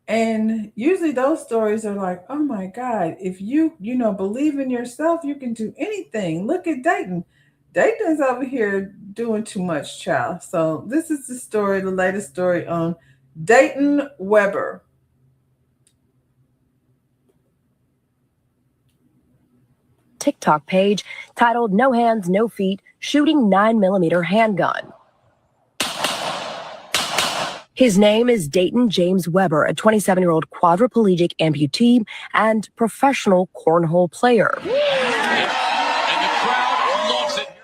Speaker 1: And usually those stories are like, oh my God, if you believe in yourself, you can do anything. Look at Dayton. Dayton's over here doing too much, child. So this is the story, the latest story on Dayton Weber.
Speaker 3: TikTok page titled No Hands, No Feet, Shooting 9mm Handgun. His name is Dayton James Weber, a 27-year-old quadriplegic amputee and professional cornhole player.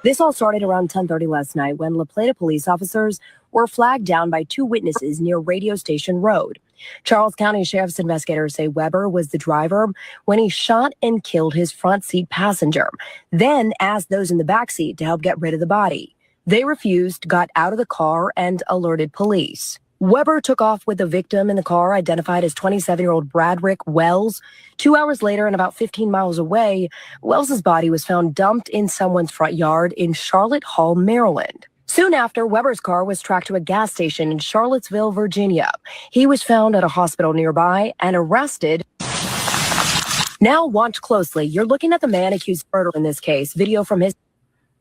Speaker 3: This all started around 10:30 last night when La Plata police officers were flagged down by two witnesses near Radio Station Road. Charles County Sheriff's investigators say Weber was the driver when he shot and killed his front seat passenger, then asked those in the back seat to help get rid of the body. They refused, got out of the car, and alerted police. Weber took off with the victim in the car, identified as 27-year-old Bradrick Wells. 2 hours later and about 15 miles away, Wells's body was found dumped in someone's front yard in Charlotte Hall, Maryland. Soon after, Weber's car was tracked to a gas station in Charlottesville, Virginia. He was found at a hospital nearby and arrested. Now watch closely. You're looking at the man accused of murder in this case. Video from his...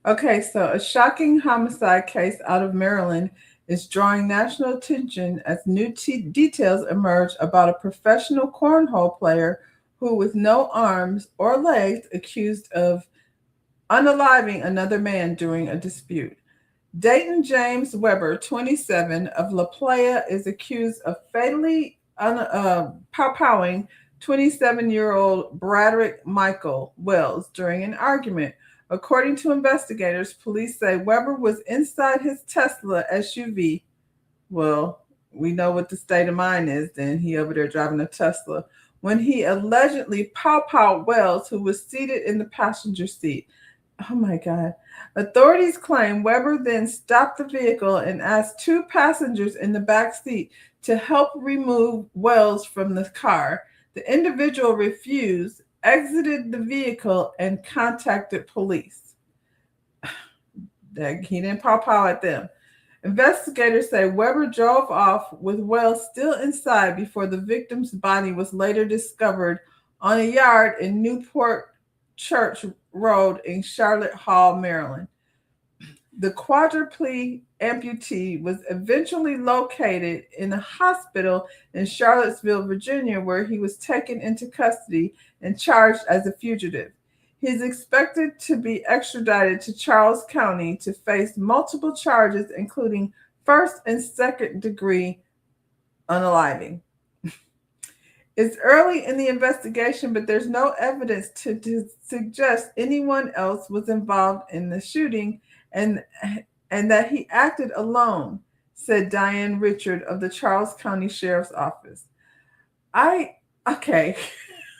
Speaker 1: Okay, so a shocking homicide case out of Maryland is drawing national attention as new details emerge about a professional cornhole player who, with no arms or legs, accused of unaliving another man during a dispute. Dayton James Weber, 27, of La Plata, is accused of fatally pow-powing 27-year-old Bradrick Michael Wells during an argument. According to investigators, police say Weber was inside his Tesla SUV. Well, we know what the state of mind is then. He over there driving a Tesla. When he allegedly pow-powed Wells, who was seated in the passenger seat. Oh my God. Authorities claim Weber then stopped the vehicle and asked two passengers in the back seat to help remove Wells from the car. The individual refused, exited the vehicle, and contacted police. He didn't pop out at them. Investigators say Weber drove off with Wells still inside before the victim's body was later discovered on a yard in Newport Church Road in Charlotte Hall, Maryland. The quadriplegic amputee was eventually located in a hospital in Charlottesville, Virginia, where he was taken into custody and charged as a fugitive. He is expected to be extradited to Charles County to face multiple charges, including first and second degree unaliving. It's early in the investigation, but there's no evidence to suggest anyone else was involved in the shooting and that he acted alone, said Diane Richard of the Charles County Sheriff's Office. Okay,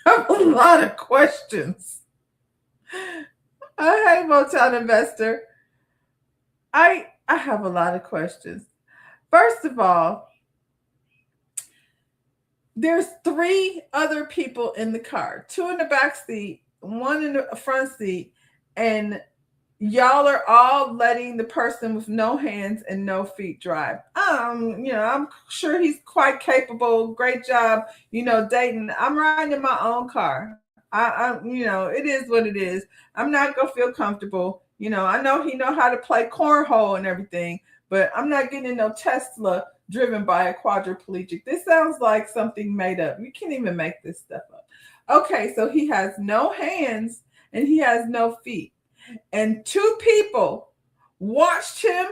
Speaker 1: I have a lot of questions. Hey, Motown investor. I have a lot of questions. First of all, there's three other people in the car, two in the back seat, one in the front seat, and y'all are all letting the person with no hands and no feet drive. I'm sure he's quite capable. Great job, dating. I'm riding in my own car. It is what it is. I'm not gonna feel comfortable. I know he know how to play cornhole and everything, but I'm not getting in no Tesla driven by a quadriplegic. This sounds like something made up. You can't even make this stuff up. Okay, so he has no hands and he has no feet. And two people watched him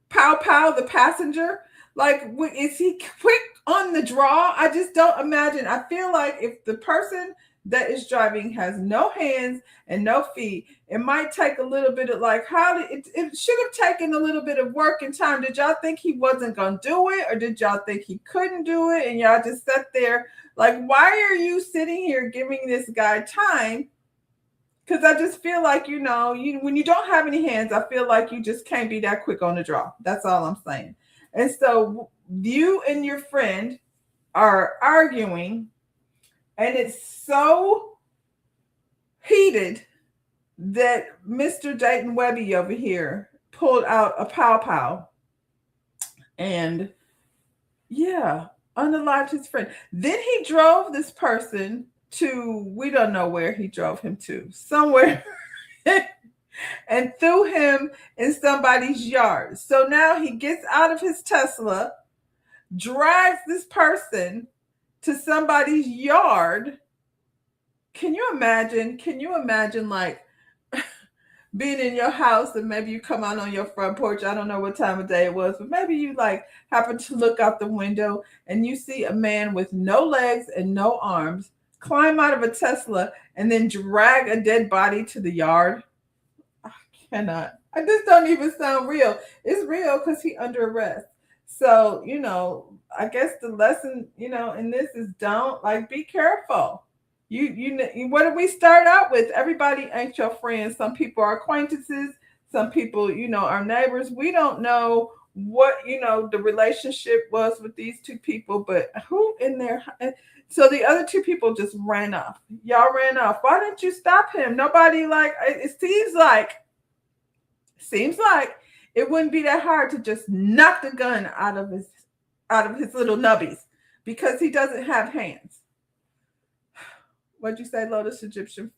Speaker 1: pow the passenger. Like, is he quick on the draw? I just don't imagine. I feel like if the person that is driving has no hands and no feet, it might take a little bit of it should have taken a little bit of work and time. Did y'all think he wasn't going to do it, or did y'all think he couldn't do it? And y'all just sat there like, why are you sitting here giving this guy time? Because I just feel like, when you don't have any hands, I feel like you just can't be that quick on the draw. That's all I'm saying. And so you and your friend are arguing, and it's so heated that Mr. Dayton Webby over here pulled out a pow and, unalived his friend. Then he drove this person to, we don't know where he drove him to, somewhere, and threw him in somebody's yard. So now he gets out of his Tesla, drags this person to somebody's yard. Can you imagine like being in your house and maybe you come out on your front porch? I don't know what time of day it was, but maybe you happen to look out the window and you see a man with no legs and no arms climb out of a Tesla and then drag a dead body to the yard. I cannot. I just don't even sound real. It's real because he's under arrest. So, I guess the lesson, in this is be careful. What did we start out with? Everybody ain't your friends. Some people are acquaintances. Some people, are neighbors. We don't know what, the relationship was with these two people, but who in there? So the other two people just ran off. Y'all ran off. Why didn't you stop him? Nobody it seems like it wouldn't be that hard to just knock the gun out of his little nubbies because he doesn't have hands. What'd you say, Lotus Egyptian?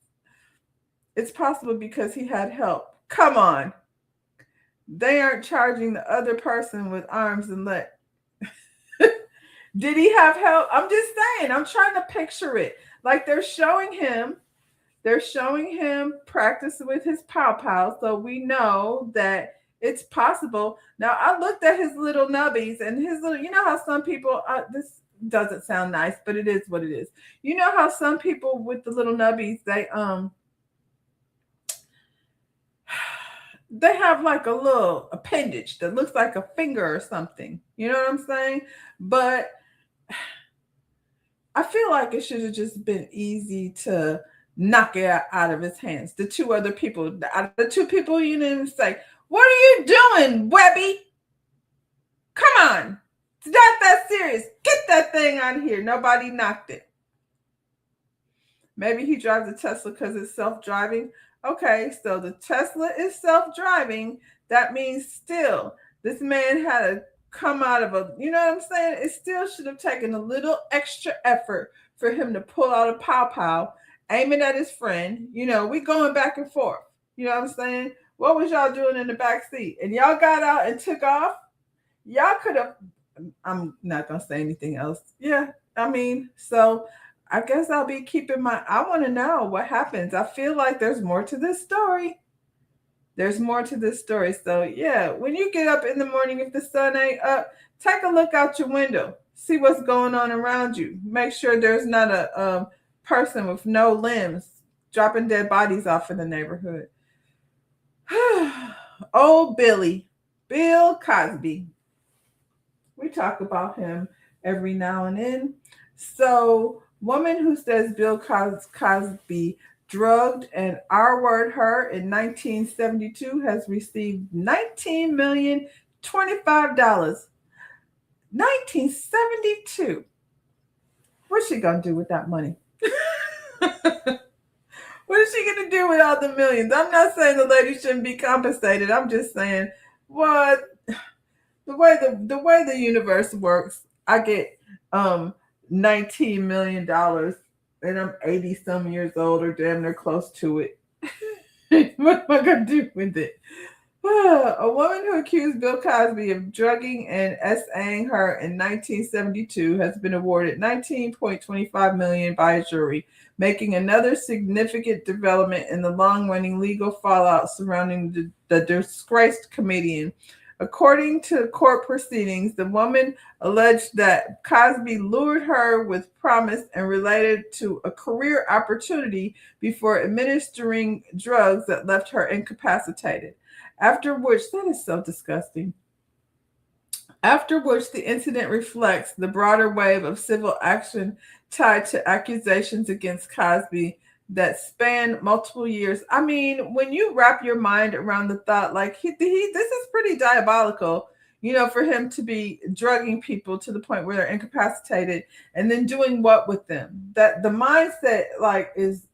Speaker 1: It's possible because he had help. Come on. They aren't charging the other person with arms and legs. Did he have help? I'm just saying, I'm trying to picture it. Like they're showing him practice with his pow. So we know that it's possible. Now I looked at his little nubbies and his little, how some people, this doesn't sound nice, but it is what it is. You know how some people with the little nubbies, they have like a little appendage that looks like a finger or something. You know what I'm saying? But I feel like it should have just been easy to knock it out of his hands. The two other people, out of the two people, you didn't say, "What are you doing, Webby? Come on. It's not that serious. Get that thing on here." Nobody knocked it. Maybe he drives a Tesla because it's self-driving. Okay, so the Tesla is self-driving. That means still this man had to come out of a, you know what I'm saying? It still should have taken a little extra effort for him to pull out a pow pow, aim it at his friend. We going back and forth. You know what I'm saying? What was y'all doing in the back seat? And y'all got out and took off? Y'all could have, I'm not going to say anything else. Yeah, so I guess I'll be keeping I want to know what happens. I feel like there's more to this story. There's more to this story. So, yeah, when you get up in the morning, if the sun ain't up, take a look out your window. See what's going on around you. Make sure there's not a person with no limbs dropping dead bodies off in the neighborhood. Old Bill Cosby. We talk about him every now and then. So, woman who says Bill Cosby drugged and R-word her in 1972 has received $19,025. 1972. What's she gonna do with that money? What is she gonna do with all the millions? I'm not saying the lady shouldn't be compensated. I'm just saying, what the way the universe works, I get $19 million and I'm 80 some years old or damn near close to it. What am I gonna do with it? A woman who accused Bill Cosby of drugging and SAing her in 1972 has been awarded $19.25 million by a jury, making another significant development in the long-running legal fallout surrounding the disgraced comedian. According to court proceedings, the woman alleged that Cosby lured her with promise and related to a career opportunity before administering drugs that left her incapacitated. After which, that is so disgusting. After which, the incident reflects the broader wave of civil action tied to accusations against Cosby that span multiple years. I mean, when you wrap your mind around the thought, like this is pretty diabolical, for him to be drugging people to the point where they're incapacitated and then doing what with them? That the mindset is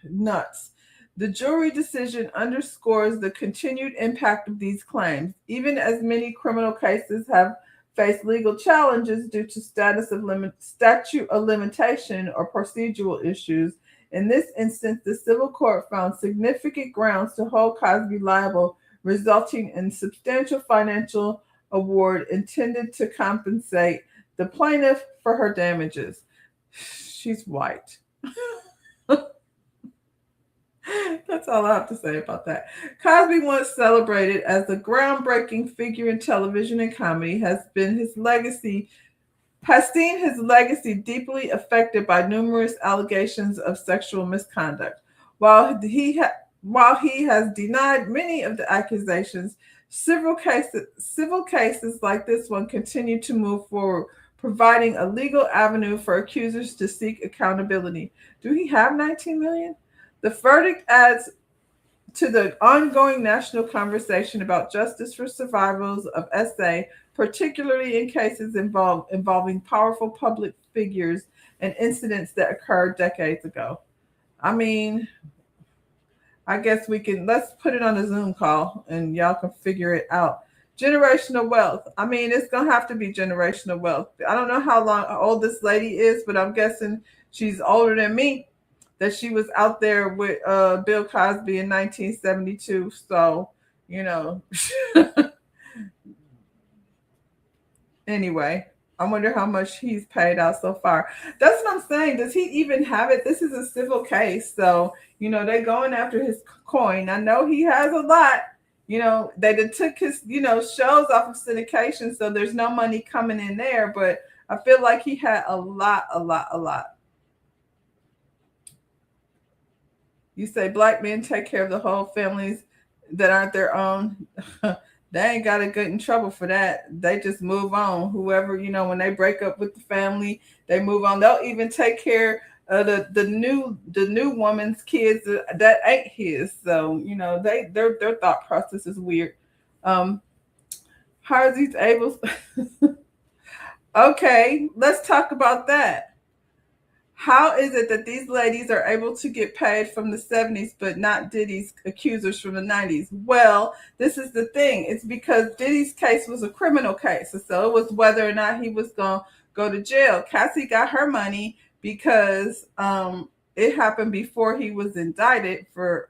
Speaker 1: nuts. The jury decision underscores the continued impact of these claims, even as many criminal cases have faced legal challenges due to statute of limitation or procedural issues. In this instance, the civil court found significant grounds to hold Cosby liable, resulting in substantial financial award intended to compensate the plaintiff for her damages. She's white. That's all I have to say about that. Cosby, once celebrated as a groundbreaking figure in television and comedy, has seen his legacy deeply affected by numerous allegations of sexual misconduct. While he has denied many of the accusations, civil cases like this one continue to move forward, providing a legal avenue for accusers to seek accountability. Do he have 19 million? The verdict adds to the ongoing national conversation about justice for survivors of SA, particularly in cases involving powerful public figures and incidents that occurred decades ago. I mean, I guess let's put it on a Zoom call and y'all can figure it out. Generational wealth. I mean, it's going to have to be generational wealth. I don't know how old this lady is, but I'm guessing she's older than me. That she was out there with Bill Cosby in 1972. So, anyway, I wonder how much he's paid out so far. That's what I'm saying. Does he even have it? This is a civil case. So, they're going after his coin. I know he has a lot. They took his, shows off of syndication. So there's no money coming in there. But I feel like he had a lot. You say black men take care of the whole families that aren't their own. They ain't got to get in trouble for that. They just move on. Whoever, when they break up with the family, they move on. They'll even take care the new woman's kids that ain't his. So their thought process is weird. Um, how is he able? Okay, let's talk about that. How is it that these ladies are able to get paid from the 70s but not Diddy's accusers from the 90s? Well, this is the thing. It's because Diddy's case was a criminal case. So it was whether or not he was going to go to jail. Cassie got her money because it happened before he was indicted for,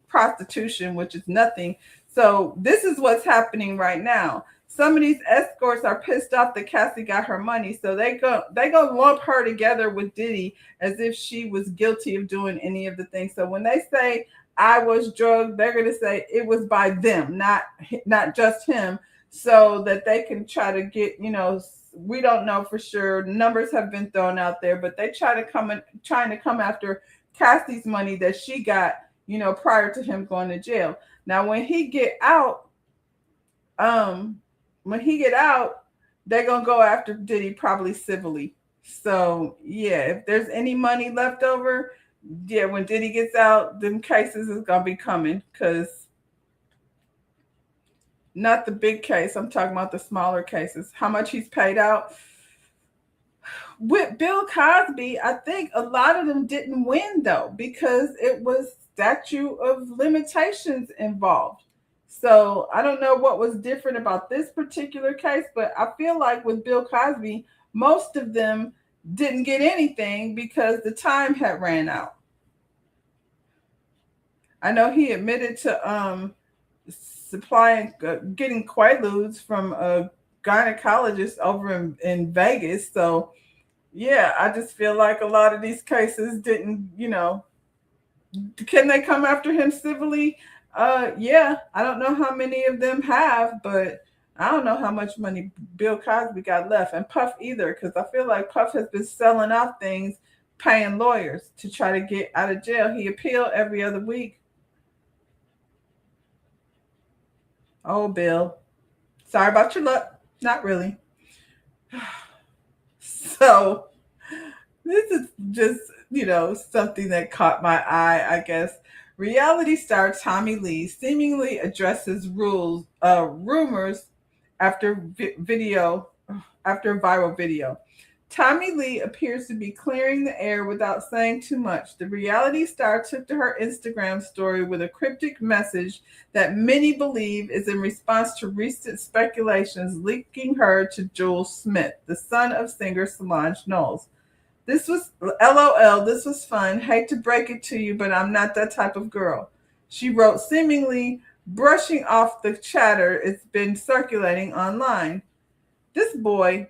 Speaker 1: prostitution, which is nothing. So this is what's happening right now. Some of these escorts are pissed off that Cassie got her money, so they go lump her together with Diddy as if she was guilty of doing any of the things. So when they say I was drugged, they're gonna say it was by them, not just him, so that they can try to get, we don't know for sure. Numbers have been thrown out there, but they trying to come after Cassie's money that she got, prior to him going to jail. Now when he get out, they're gonna go after Diddy probably civilly. So yeah, if there's any money left over, yeah, when Diddy gets out, them cases is gonna be coming. Cause not the big case, I'm talking about the smaller cases. How much he's paid out. With Bill Cosby, I think a lot of them didn't win though, because it was statute of limitations involved. So I don't know what was different about this particular case, but I feel like with Bill Cosby, most of them didn't get anything because the time had ran out. I know he admitted to supplying, getting Quaaludes from a gynecologist over in Vegas. So yeah, I just feel like a lot of these cases didn't, can they come after him civilly? Yeah, I don't know how many of them have, but I don't know how much money Bill Cosby got left, and Puff either, because I feel like Puff has been selling off things, paying lawyers to try to get out of jail. He appealed every other week. Oh, Bill, sorry about your luck. Not really. So this is just, something that caught my eye, I guess. Reality star Tommie Lee seemingly addresses rumors after viral video. Tommie Lee appears to be clearing the air without saying too much. The reality star took to her Instagram story with a cryptic message that many believe is in response to recent speculations linking her to Julez Smith, the son of singer Solange Knowles. This was LOL. This was fun. Hate to break it to you, but I'm not that type of girl. She wrote, seemingly brushing off the chatter it's been circulating online. This boy,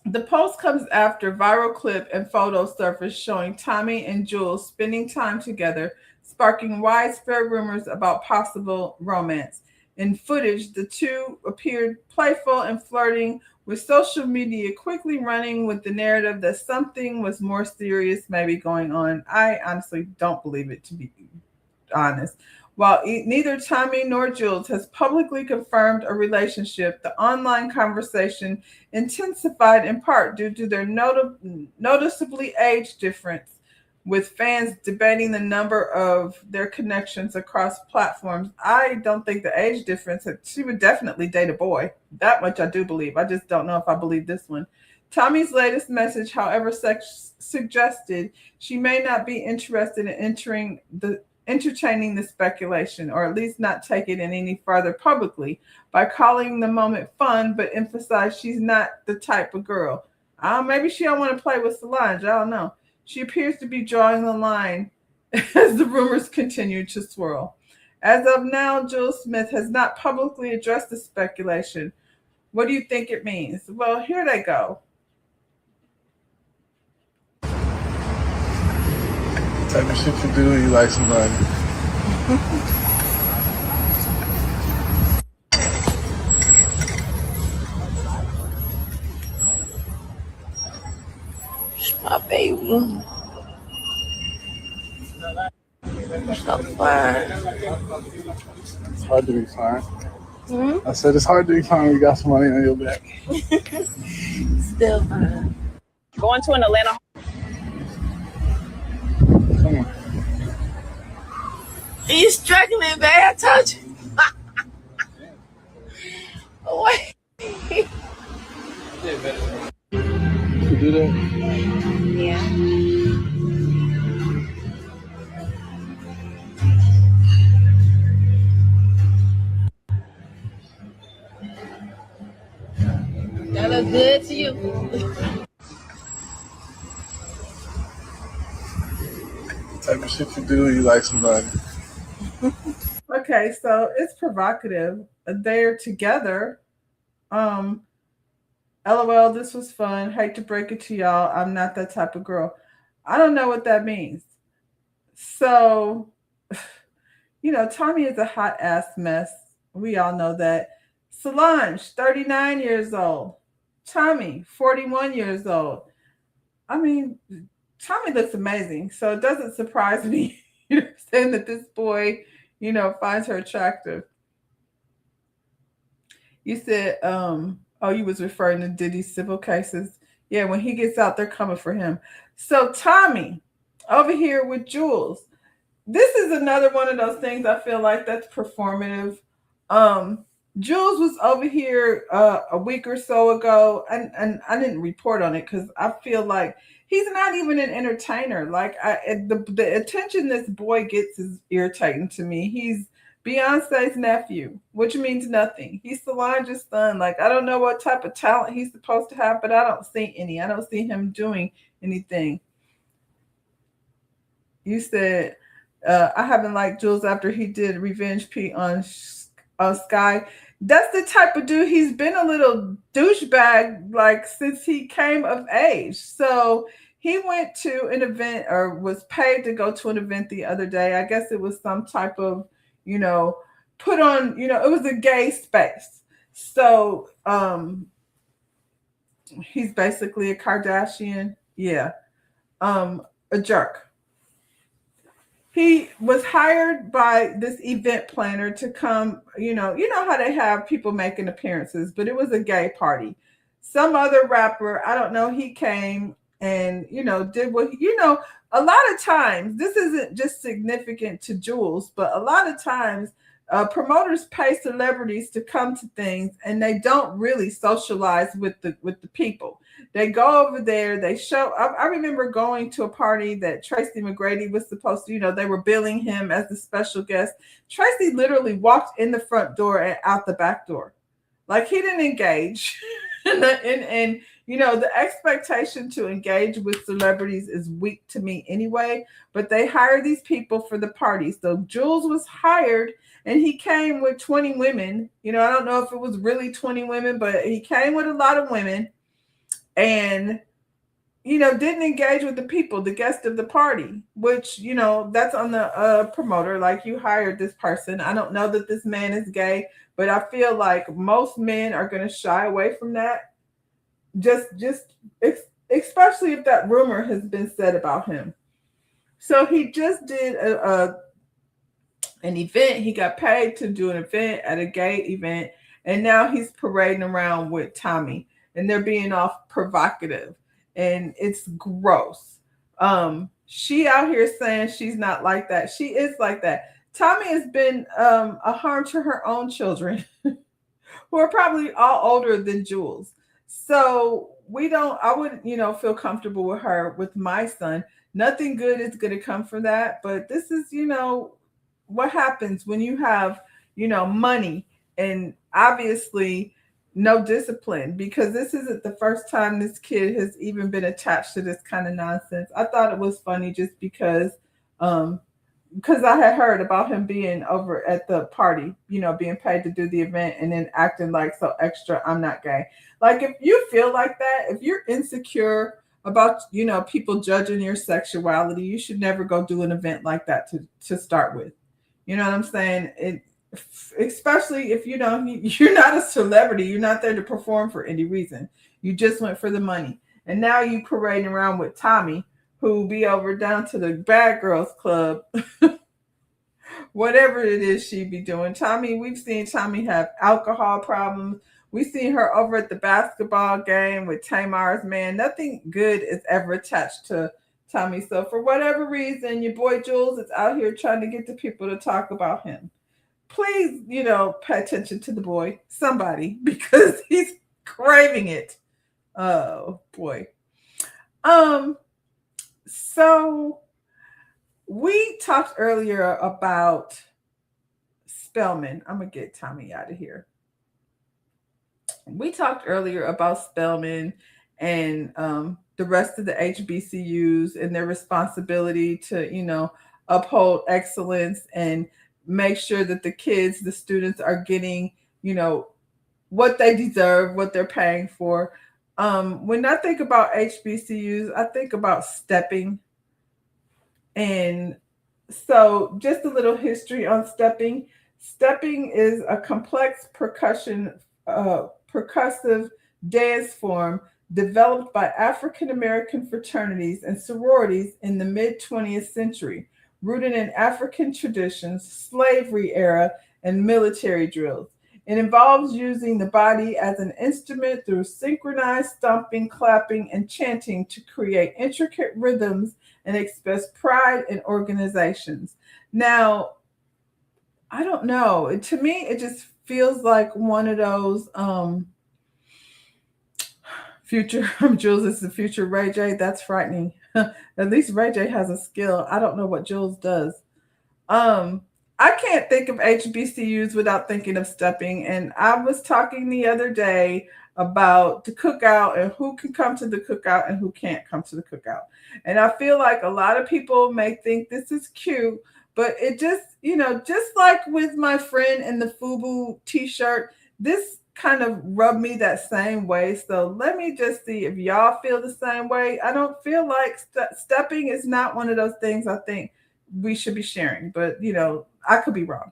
Speaker 1: the post comes after viral clip and photo surfaced showing Tommie and Julez spending time together, sparking widespread rumors about possible romance. In footage, the two appeared playful and flirting, with social media quickly running with the narrative that something was more serious maybe going on. I honestly don't believe it, to be honest. While neither Tommie nor Julez has publicly confirmed a relationship, the online conversation intensified in part due to their noticeably age difference, with fans debating the number of their connections across platforms. I don't think the age difference, she would definitely date a boy. That much I do believe. I just don't know if I believe this one. Tommie's latest message, however, suggested she may not be interested in entertaining the speculation, or at least not take it in any further publicly, by calling the moment fun, but emphasized she's not the type of girl. Maybe she don't want to play with Solange. I don't know. She appears to be drawing the line as the rumors continue to swirl. As of now, Julez Smith has not publicly addressed the speculation. What do you think it means? Well, here they go.
Speaker 4: Type of shit you do when you like somebody.
Speaker 5: My baby. So fine.
Speaker 4: It's hard to be fine. I said it's hard to be fine when you got somebody on your back.
Speaker 5: Still fine.
Speaker 6: Going to an Atlanta
Speaker 5: He's struggling, man. I told you. Wait.
Speaker 4: You can do that.
Speaker 5: Yeah. That look good to you.
Speaker 4: Type of shit you do when you like somebody.
Speaker 1: Okay, so it's provocative. They're together. Um, LOL, this was fun. Hate to break it to y'all. I'm not that type of girl. I don't know what that means. So, Tommie is a hot ass mess. We all know that. Solange, 39 years old. Tommie, 41 years old. I mean, Tommie looks amazing. So it doesn't surprise me, saying that this boy, finds her attractive. You said, oh, you was referring to Diddy's civil cases. Yeah, when he gets out, they're coming for him. So Tommie, over here with Julez. This is another one of those things I feel like that's performative. Um, Julez was over here a week or so ago, and I didn't report on it because I feel like he's not even an entertainer. Like the attention this boy gets is irritating to me. He's Beyonce's nephew, which means nothing. He's Solange's son. Like I don't know what type of talent he's supposed to have, but I don't see any. I don't see him doing anything. You said I haven't liked Jules after he did Revenge P on Sky. That's the type of dude he's been a little douchebag like since he came of age. So he went to an event or was paid to go to an event the other day. I guess it was some type of, put on, it was a gay space. So he's basically a Kardashian. Yeah. A jerk. He was hired by this event planner to come, you know how they have people making appearances, but it was a gay party. Some other rapper, I don't know, he came and, did what, a lot of times, this isn't just significant to Julez, but a lot of times promoters pay celebrities to come to things and they don't really socialize with the people. They go over there, they show. I remember going to a party that Tracy McGrady was supposed to, they were billing him as the special guest. Tracy literally walked in the front door and out the back door. Like he didn't engage. and the expectation to engage with celebrities is weak to me anyway, but they hire these people for the party. So Julez was hired and he came with 20 women. I don't know if it was really 20 women, but he came with a lot of women and didn't engage with the people, the guest of the party, which that's on the promoter. Like you hired this person. I don't know that this man is gay, but I feel like most men are going to shy away from that, just especially if that rumor has been said about him. So he just did an event. He got paid to do an event at a gay event, and now he's parading around with Tommie, and they're being all provocative, and it's gross. She out here saying she's not like that. She is like that. Tommie has been a harm to her own children, who are probably all older than Julez. So I wouldn't, feel comfortable with her, with my son. Nothing good is going to come from that. But this is, what happens when you have, money and obviously no discipline, because this isn't the first time this kid has even been attached to this kind of nonsense. I thought it was funny just because I had heard about him being over at the party, being paid to do the event and then acting like so extra, I'm not gay. Like if you feel like that, if you're insecure about, people judging your sexuality, you should never go do an event like that to start with. You know what I'm saying? Especially if you're not a celebrity, you're not there to perform for any reason. You just went for the money. And now you parading around with Tommie, who be over down to the Bad Girls Club. Whatever it is she be doing. We've seen Tommie have alcohol problems. We've seen her over at the basketball game with Tamar's man. Nothing good is ever attached to Tommie. So for whatever reason, your boy Jules is out here trying to get the people to talk about him. Please, pay attention to the boy, somebody, because he's craving it. Oh boy. Um, so we talked earlier about Spelman. I'm gonna get Tommie out of here. We talked earlier about Spelman and the rest of the HBCUs and their responsibility to, uphold excellence and make sure that the kids, the students are getting, you know, what they deserve, what they're paying for. When I think about HBCUs, I think about stepping. And so, just a little history on stepping. Stepping is a complex percussive dance form developed by African American fraternities and sororities in the mid 20th century, rooted in African traditions, slavery era, and military drills. It involves using the body as an instrument through synchronized stomping, clapping, and chanting to create intricate rhythms and express pride in organizations. Now, I don't know. To me, it just feels like one of those future Jules is the future Ray J. That's frightening. At least Ray J has a skill. I don't know what Jules does. Um, I can't think of HBCUs without thinking of stepping. And I was talking the other day about the cookout and who can come to the cookout and who can't come to the cookout. And I feel like a lot of people may think this is cute, but it just, just like with my friend in the FUBU t-shirt, this kind of rubbed me that same way. So let me just see if y'all feel the same way. I don't feel like stepping is not one of those things I think we should be sharing, but I could be wrong.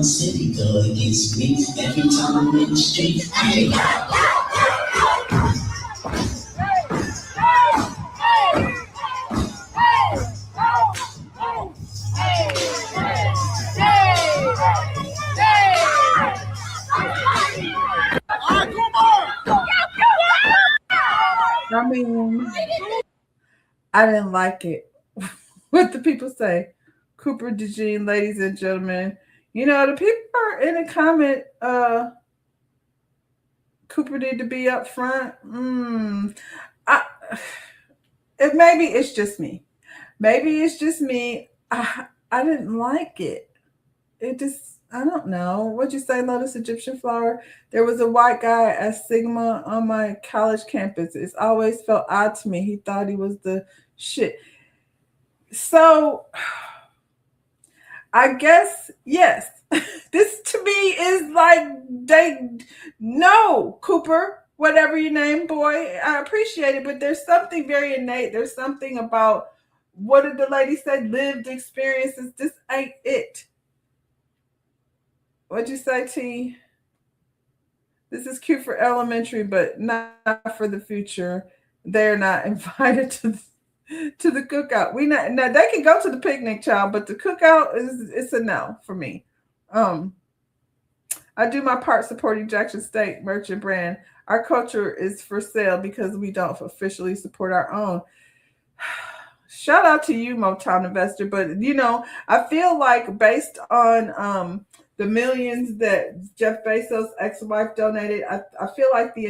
Speaker 6: City girl against me every time I'm in the street. Hey,
Speaker 1: I mean, I didn't like it. What the people say? Cooper DeJean, ladies and gentlemen. The people are in a comment, Cooper need to be up front. I, maybe it's just me. Maybe it's just me. I didn't like it. It just, I don't know. What'd you say, Lotus Egyptian Flower? There was a white guy at Sigma on my college campus. It's always felt odd to me. He thought he was the shit. So I guess, yes. This to me is like no, Cooper, whatever your name, boy. I appreciate it, but there's something very innate. There's something about, what did the lady say? Lived experiences. This ain't it. What'd you say, T? This is cute for elementary, but not for the future. They're not invited to the cookout. Now they can go to the picnic, child, but the cookout it's a no for me. I do my part supporting Jackson State merchant brand. Our culture is for sale because we don't officially support our own. Shout out to you, Motown investor. But I feel like based on the millions that Jeff Bezos' ex-wife donated, I feel like the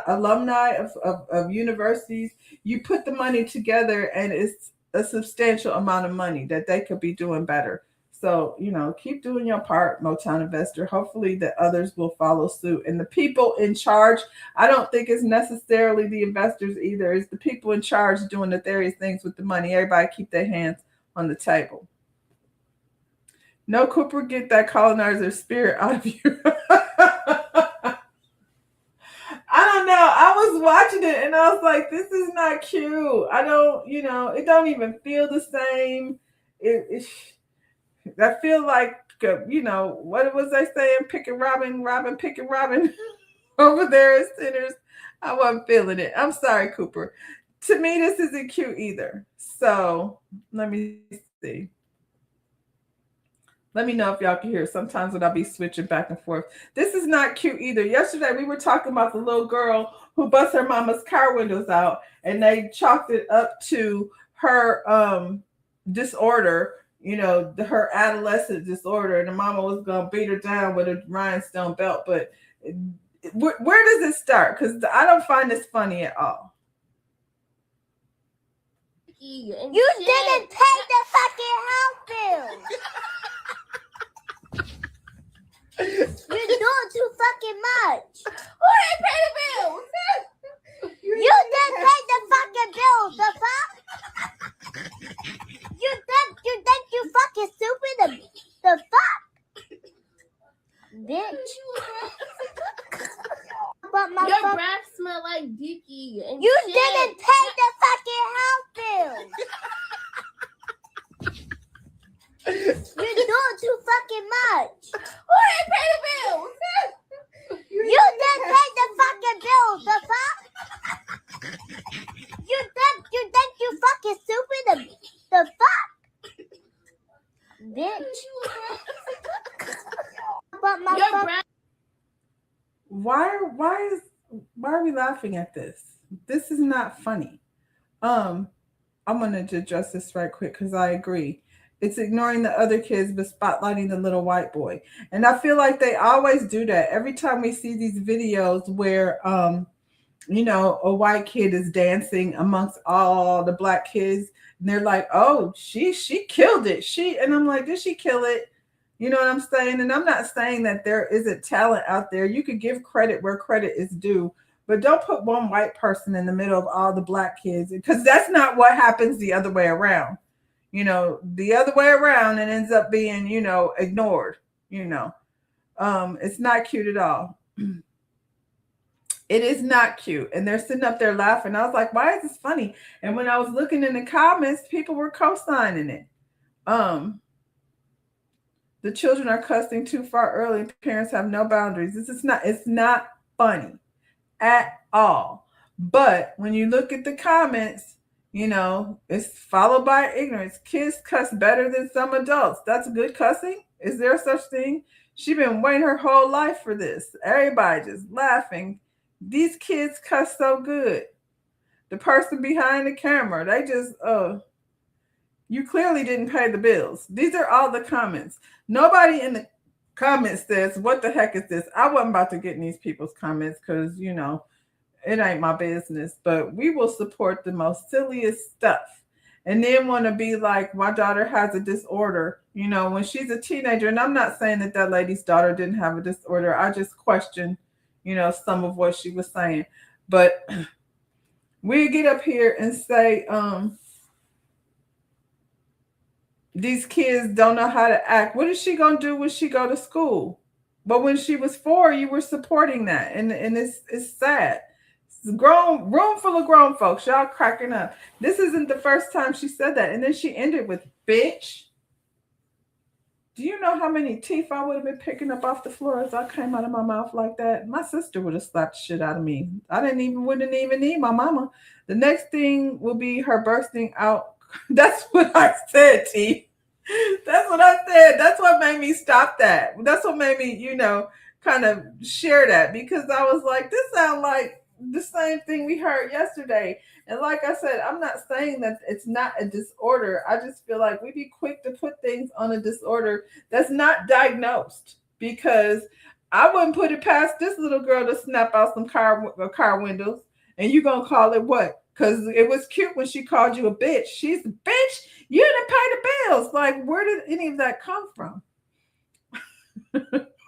Speaker 1: alumni of universities, you put the money together and it's a substantial amount of money that they could be doing better. So, keep doing your part, Motown investor. Hopefully that others will follow suit. And the people in charge, I don't think it's necessarily the investors either. It's the people in charge doing the various things with the money. Everybody keep their hands on the table. No, Cooper, get that colonizer spirit out of you. I don't know. I was watching it and I was like, this is not cute. I don't, it don't even feel the same. I feel like, what was I saying? Picking Robin, Robin, picking Robin over there as sinners. I wasn't feeling it. I'm sorry, Cooper. To me, this isn't cute either. So let me see. Let me know if y'all can hear. Sometimes when I'll be switching back and forth. This is not cute either. Yesterday we were talking about the little girl who bust her mama's car windows out and they chalked it up to her disorder, her adolescent disorder, and the mama was gonna beat her down with a rhinestone belt. But where does it start? Because I don't find this funny at all.
Speaker 7: You didn't pay the fucking house bill. You're doing too fucking much.
Speaker 5: Who didn't pay the bills?
Speaker 7: You didn't pay the fucking bills. The fuck? You think you fucking stupid? The fuck? Bitch. But
Speaker 5: Your breath smell like Dickie. And
Speaker 7: you
Speaker 5: shit.
Speaker 7: didn't pay the fucking house bill. You're doing too fucking much.
Speaker 5: Who didn't pay the bills?
Speaker 7: You didn't pay the fucking bills. The fuck? You think you fucking stupid? The fuck? Bitch. But
Speaker 5: Your breath.
Speaker 1: Why are we laughing at this? This is not funny. I'm gonna address this right quick because I agree. It's ignoring the other kids but spotlighting the little white boy. And I feel like they always do that. Every time we see these videos where a white kid is dancing amongst all the black kids, and they're like, oh, she killed it. And I'm like, did she kill it? You know what I'm saying? And I'm not saying that there isn't talent out there. You could give credit where credit is due, but don't put one white person in the middle of all the black kids, because that's not what happens the other way around. The other way around, it ends up being, ignored. It's not cute at all. It is not cute. And they're sitting up there laughing. I was like, why is this funny? And when I was looking in the comments, people were co-signing it. The children are cussing too far early. Parents have no boundaries. It's not funny at all. But when you look at the comments, it's followed by ignorance. Kids cuss better than some adults. That's good cussing? Is there such thing? She's been waiting her whole life for this. Everybody just laughing. These kids cuss so good. The person behind the camera, they just, you clearly didn't pay the bills. These are all the comments. Nobody in the comments says, what the heck is this? I wasn't about to get in these people's comments because, it ain't my business. But we will support the most silliest stuff. And then want to be like, my daughter has a disorder, when she's a teenager. And I'm not saying that lady's daughter didn't have a disorder. I just question, some of what she was saying. But we get up here and say, these kids don't know how to act. What is she going to do when she go to school? But when she was 4, you were supporting that. And it's sad. It's a room full of grown folks. Y'all cracking up. This isn't the first time she said that. And then she ended with, bitch. Do you know how many teeth I would have been picking up off the floor as I came out of my mouth like that? My sister would have slapped the shit out of me. I wouldn't even need my mama. The next thing will be her bursting out. That's what I said, T. That's what I said. That's what made me stop that. That's what made me, kind of share that, because I was like, this sounds like the same thing we heard yesterday. And like I said, I'm not saying that it's not a disorder. I just feel like we be quick to put things on a disorder that's not diagnosed, because I wouldn't put it past this little girl to snap out some car windows. And you going to call it what? Because it was cute when she called you a bitch. She's a bitch. You didn't pay the bills. Like, where did any of that come from?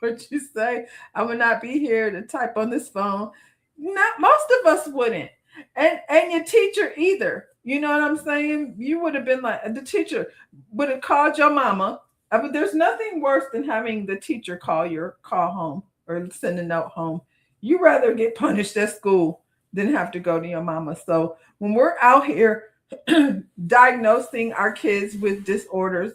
Speaker 1: What'd you say? I would not be here to type on this phone. Not most of us wouldn't. And your teacher either. You know what I'm saying? You would have been like, the teacher would have called your mama But there's nothing worse than having the teacher call home or send a note home. You rather get punished at school than have to go to your mama. So when we're out here diagnosing our kids with disorders,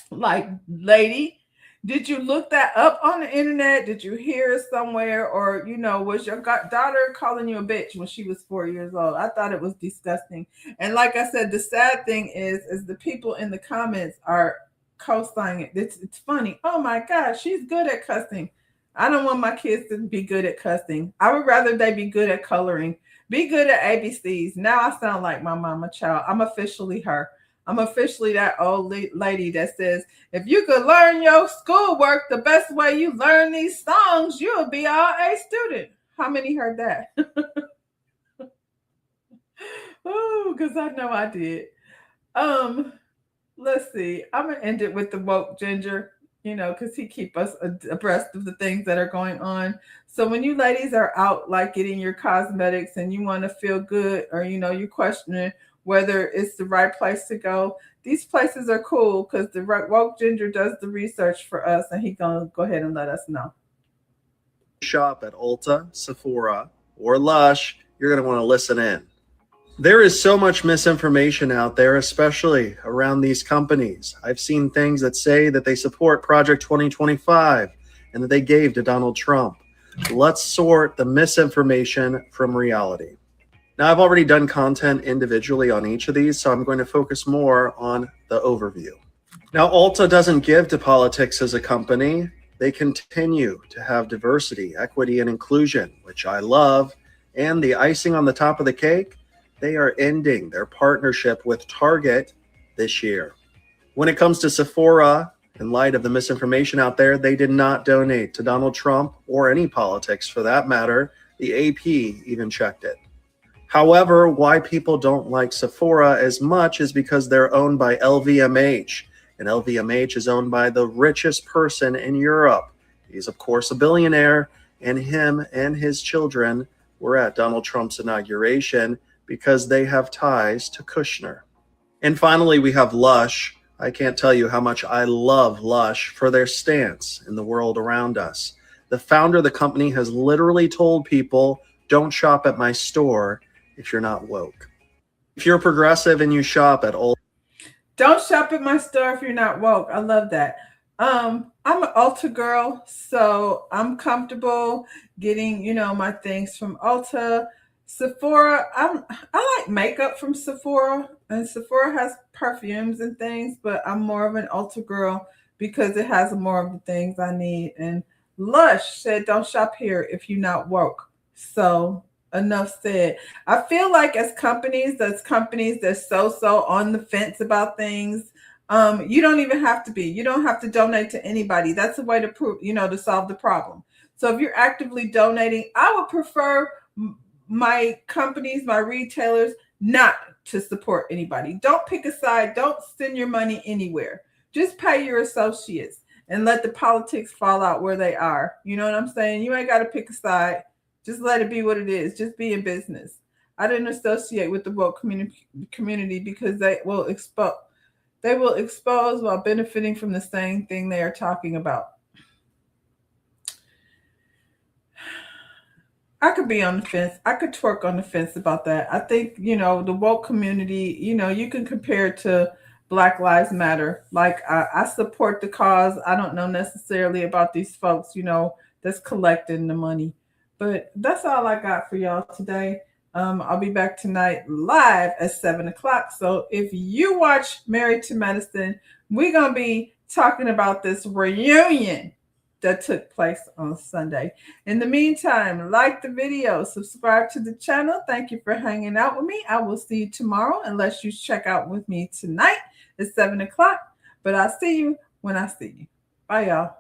Speaker 1: like, lady, did you look that up on the internet? Did you hear it somewhere? Or, was your daughter calling you a bitch when she was 4 years old? I thought it was disgusting. And like I said, the sad thing is the people in the comments are co-signing it. It's funny. Oh my gosh, she's good at cussing. I don't want my kids to be good at cussing. I would rather they be good at coloring, be good at ABCs. Now I sound like my mama child. I'm officially her. I'm officially that old lady that says, if you could learn your schoolwork the best way you learn these songs, you'll be all A student. How many heard that? Oh, because I know I did. Let's see. I'm gonna end it with the woke ginger, because he keep us abreast of the things that are going on. So when you ladies are out like getting your cosmetics and you want to feel good, or you're questioning whether it's the right place to go, these places are cool because the woke ginger does the research for us, and he's gonna go ahead and let us know.
Speaker 8: Shop at Ulta, Sephora, or Lush, you're going to want to listen in. There is so much misinformation out there, especially around these companies. I've seen things that say that they support Project 2025 and that they gave to Donald Trump. Let's sort the misinformation from reality. Now, I've already done content individually on each of these, so I'm going to focus more on the overview. Now, Ulta doesn't give to politics as a company. They continue to have diversity, equity, and inclusion, which I love. And the icing on the top of the cake, they are ending their partnership with Target this year. When it comes to Sephora, in light of the misinformation out there, they did not donate to Donald Trump or any politics for that matter. The AP even checked it. However, why people don't like Sephora as much is because they're owned by LVMH, and LVMH is owned by the richest person in Europe. He's, of course, a billionaire, and him and his children were at Donald Trump's inauguration because they have ties to Kushner. And finally, we have Lush. I can't tell you how much I love Lush for their stance in the world around us. The founder of the company has literally told people, don't shop at my store if you're not woke. If you're progressive and you shop at Ulta,
Speaker 1: don't shop at my store if you're not woke. I love that. I'm an Ulta girl, so I'm comfortable getting, my things from Ulta. Sephora, I like makeup from Sephora, and Sephora has perfumes and things, but I'm more of an Ulta girl because it has more of the things I need. And Lush said, don't shop here if you're not woke. So enough said. I feel like as companies that's so on the fence about things, you don't even have to be. You don't have to donate to anybody. That's a way to prove, to solve the problem. So if you're actively donating, I would prefer my companies, my retailers, not to support anybody. Don't pick a side. Don't send your money anywhere. Just pay your associates and let the politics fall out where they are. You know what I'm saying? You ain't got to pick a side. Just let it be what it is. Just be in business. I didn't associate with the woke community because they will expose while benefiting from the same thing they are talking about. I could be on the fence. I could twerk on the fence about that. I think, the woke community, you can compare it to Black Lives Matter. Like, I support the cause. I don't know necessarily about these folks, that's collecting the money. But that's all I got for y'all today. I'll be back tonight live at 7 o'clock. So if you watch Married to Medicine, we're going to be talking about this reunion that took place on Sunday. In the meantime, like the video, subscribe to the channel. Thank you for hanging out with me. I will see you tomorrow unless you check out with me tonight at 7 o'clock. But I'll see you when I see you. Bye, y'all.